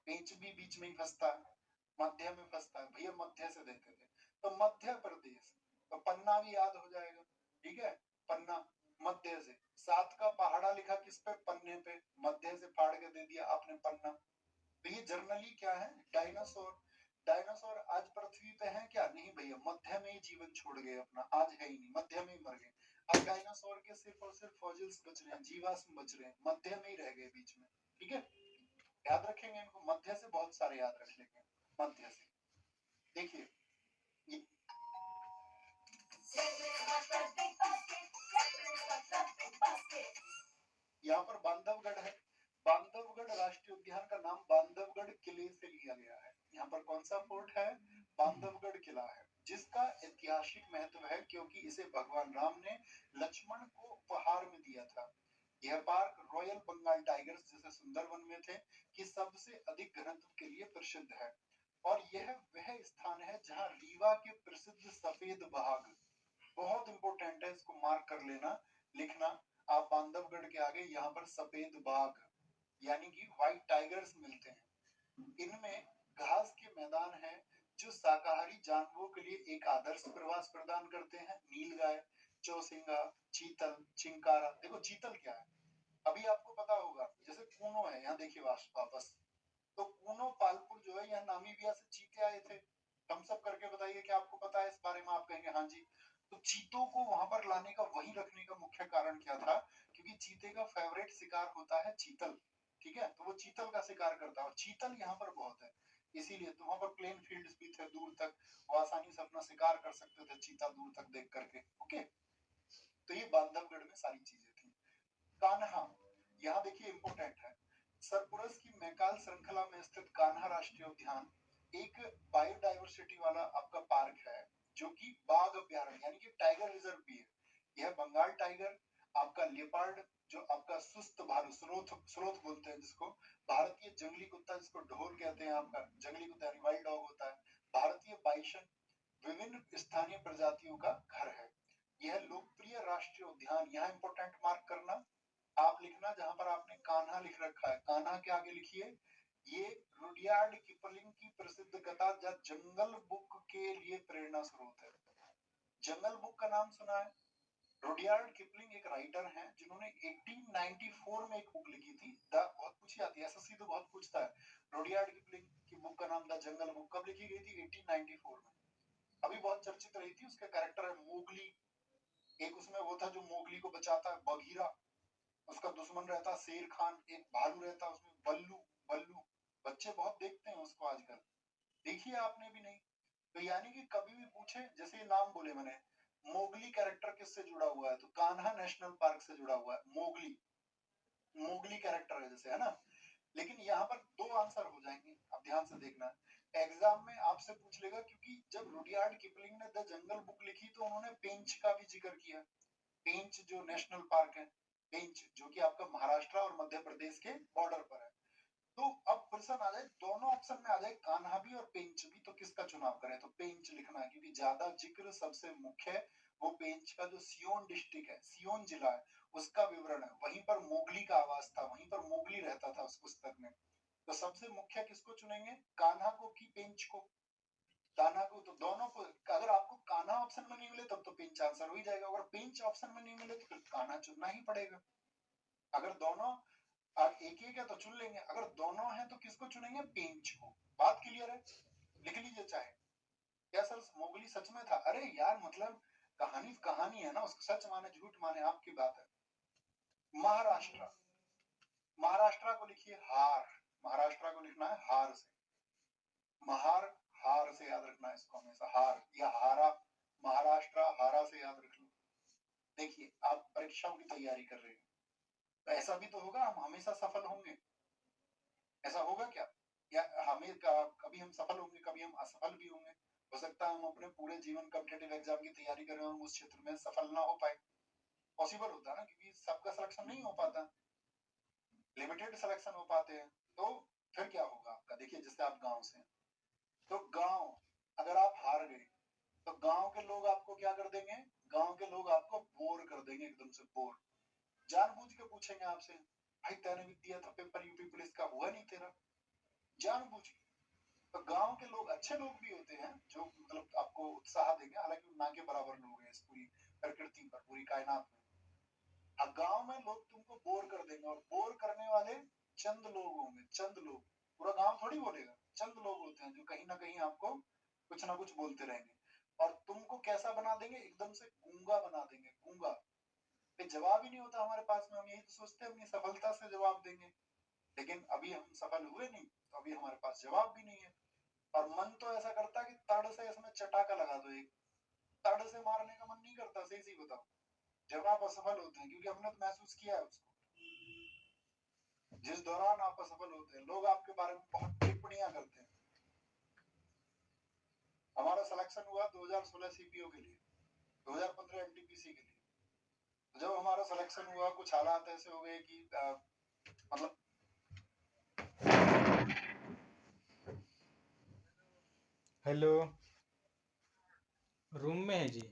पेज भी बीच में ही फंसता है, मध्य में फंसता है, भैया मध्य से देते थे। तो मध्य प्रदेश, तो पन्ना भी याद हो जाएगा, ठीक है, पन्ना मध्य से। सात का पहाड़ा लिखा किस पे, पन्ने पे, मध्य से फाड़ के दे दिया आपने पन्ना। तो ये जर्नली क्या है, डायनासोर। डायनासोर आज पृथ्वी पे है क्या, नहीं भैया, मध्य में ही जीवन छोड़ गए अपना, आज है ही नहीं, मध्य में ही मर गए। अब डायनासोर के सिर्फ और सिर्फ फॉसिल्स बच रहे हैं, जीवाश्म बच रहे हैं, मध्य में ही रह गए बीच में, ठीक है, याद रखेंगे इनको, मध्य से बहुत सारे याद रख लेंगे, मध्य से। देखिए यहाँ पर बांधवगढ़ है, बांधवगढ़ राष्ट्रीय उद्यान का नाम बांधवगढ़ किले से लिया गया है। यहाँ पर कौन सा फोर्ट है, बांधवगढ़ किला है, जिसका ऐतिहासिक महत्व है क्योंकि इसे भगवान राम ने लक्ष्मण को उपहार में दिया था। यह पार्क रॉयल बंगाल टाइगर्स जैसे सुंदरवन में थे कि सबसे अधिक घनत्व के लिए प्रसिद्ध है, और यह वह स्थान है जहाँ रीवा के प्रसिद्ध सफेद बाघ, बहुत इंपॉर्टेंट है, इसको मार्क कर लेना, लिखना आप, बांधवगढ़ के आगे यहाँ पर सफेद बाघ यानी कि व्हाइट टाइगर्स मिलते हैं। इनमें घास के मैदान हैं जो शाकाहारी जानवरों के लिए एक आदर्श प्रवास प्रदान करते हैं। नीलगाय, चौसिंगा, चीतल, चिंकारा, देखो चीतल क्या है अभी आपको पता होगा, जैसे कूनो है, यहाँ देखिए वापस, तो कूनो पालपुर जो है यहाँ नामीबिया से चीते आए थे, हम सब करके बताइए क्या आपको पता है इस बारे में, आप कहेंगे हाँ जी। तो चीतों को वहां पर लाने का, वहीं रखने का मुख्य कारण क्या था, क्योंकि चीते का फेवरेट शिकार होता है चीतल, ठीक है, तो वो चीतल का शिकार करता है, और चीतल यहाँ पर बहुत है, इसीलिए तो वहां पर प्लेन फील्ड्स भी थे दूर तक, वो आसानी से अपना शिकार कर सकते थे चीता दूर तक देख करके, ओके। तो ये बांधवगढ़ में सारी चीजें थी। कान्हा, यहाँ देखिए इंपोर्टेंट है, सरपुरस की मैकाल श्रृंखला में स्थित कान्हा राष्ट्रीय उद्यान एक बायोडायवर्सिटी वाला आपका पार्क है, जो कि बाघ अभ्यारण्य यानी कि टाइगर रिजर्व भी है। यह बंगाल टाइगर, आपका लेपर्ड, जो आपका सुस्त भालू, स्रोथ बोलते हैं जिसको, भारतीय जंगली कुत्ता जिसको ढोल कहते हैं, आपका जंगली कुत्ता यानी वाइल्ड डॉग होता है, भारतीय बाइसन, विभिन्न स्थानीय प्रजातियों का घर है। यह लोकप्रिय राष्ट्रीय उद्यान, यहाँ इंपोर्टेंट मार्क करना, आप लिखना जहां पर आपने कान्हा लिख रखा है, कान्हा के आगे लिखिए, ये रुडयार्ड किपलिंग की प्रसिद्ध कथा द जंगल बुक के लिए प्रेरणा स्रोत है। जंगल बुक का नाम सुना है, रुडयार्ड किपलिंग एक राइटर हैं जिन्होंने 1894 में एक बुक लिखी थी, बहुत पूछी जाती है, SSC तो बहुत पूछता है, रुडयार्ड किपलिंग की बुक का नाम द जंगल बुक, कब लिखी गई थी, 1894 में, अभी बहुत चर्चित रही थी। उसका कैरेक्टर है मोगली, एक उसमें वो था जो मोगली को बचाता है, बघीरा, उसका दुश्मन रहता शेर खान, एक भालू रहता उसमें बल्लू, बल्लू, बच्चे बहुत देखते हैं उसको आजकल, देखिए आपने भी नहीं। तो यानी कि कभी भी पूछे, जैसे ये नाम बोले मैंने, मोगली कैरेक्टर किससे जुड़ा हुआ है, तो कान्हा नेशनल पार्क से जुड़ा हुआ है, मोगली, मोगली कैरेक्टर है जैसे, है ना। लेकिन यहाँ पर दो आंसर हो जाएंगे, आप ध्यान से देखना, एग्जाम में आपसे पूछ लेगा, क्योंकि जब रुडयार्ड किपलिंग ने द जंगल बुक लिखी तो उन्होंने पेंच का भी जिक्र किया। पेंच जो नेशनल पार्क है, पेंच जो कि आपका महाराष्ट्र और मध्य प्रदेश के बॉर्डर पर है। तो अब प्रश्न आ जाए, दोनों ऑप्शन में आ जाए कान्हा भी और पेंच भी, तो किसका चुनाव करें? तो पेंच लिखना है, क्योंकि ज्यादा जिक्र सबसे मुख्य है वो पेंच का जो सियोन डिस्ट्रिक्ट है, सियोन जिला है, उसका विवरण है। वहीं पर मोगली का आवास था, वहीं पर मोगली रहता था उस पुस्तक में। तो सबसे मुख्य किसको चुनेंगे, कान्हा को कि पेंच को? कान्हा को। तो दोनों को, अगर आपको कान्हा ऑप्शन में नहीं मिले तब तो पेंच आंसर हो ही जाएगा, अगर पेंच ऑप्शन में नहीं मिले तो फिर कान्हा चुनना ही पड़ेगा। अगर दोनों एक एक है तो चुन लेंगे, अगर दोनों है तो किसको चुनेंगे? पेंच को। बात क्लियर है? लिख लीजिए चाहे। क्या सर मोगली सच में था? अरे यार मतलब कहानी कहानी है ना, उसको सच माने झूठ माने आपकी बात है। महाराष्ट्र, महाराष्ट्र को लिखिए हार, महाराष्ट्र को लिखना है हार से, महार हार से याद रखना है इसको हमेशा, हार या हारा, महाराष्ट्र हारा से याद रख लो। देखिए आप परीक्षाओं की तैयारी कर रहे हैं तो ऐसा भी तो होगा हम हमेशा सफल होंगे, ऐसा होगा क्या? या हमें कभी हम सफल होंगे, कभी हम असफल भी होंगे। हो सकता है हम अपने पूरे जीवन कॉम्पिटिटिव एग्जाम की तैयारी कर रहे हो, हम उस क्षेत्र में सफल ना हो पाए, पॉसिबल होता है ना, क्योंकि सबका सिलेक्शन नहीं हो पाता, लिमिटेड सिलेक्शन हो पाते हैं। तो फिर क्या होगा आपका? देखिए जैसे आप गांव से हैं, तो गांव अगर आप हार गए तो गांव के लोग आपको क्या कर देंगे? गांव के लोग आपको बोर कर देंगे, एकदम से बोर। जानबूझ के पूछेंगे आपसे, भाई तैने भी दिया था पेपर यूपी पुलिस का, हुआ नहीं तेरा, जानबूझ के। तो गांव के लोग अच्छे लोग भी होते हैं जो मतलब आपको उत्साह देंगे, हालांकि ना के बराबर लोग हैं इस पूरी प्रकृति पर, पूरी कायनात में। अब गांव में लोग तुमको बोर कर देंगे, और बोर करने वाले चंद लोग होंगे, चंद लोग, पूरा गांव थोड़ी बोलेगा, चंद लोग होते हैं जो कहीं ना कहीं आपको कुछ ना कुछ बोलते रहेंगे, और तुमको कैसा बना देंगे? एकदम से गूंगा बना देंगे, गूंगा। फिर जवाब ही नहीं होता हमारे पास में, हम यही तो सोचते हैं अपनी सफलता से जवाब देंगे, लेकिन अभी हम सफल हुए नहीं तो अभी हमारे पास जवाब भी नहीं है। और मन तो ऐसा करता है कि तड़ से इसमें चटाका लगा दो, एक तड़ से मारने का मन नहीं करता, सही सही बताओ, जब आप असफल होते हैं, क्योंकि हमने तो महसूस किया है उसको। जिस दौरान आप असफल होते हैं लोग आपके बारे में बहुत टिप्पणियां करते हैं। हमारा सिलेक्शन हुआ 2016 सीपीओ के लिए, 2015 एनटीपीसी के लिए। जब हमारा सिलेक्शन हुआ कुछ हालात ऐसे हो गए कि मतलब हेलो, रूम में है जी?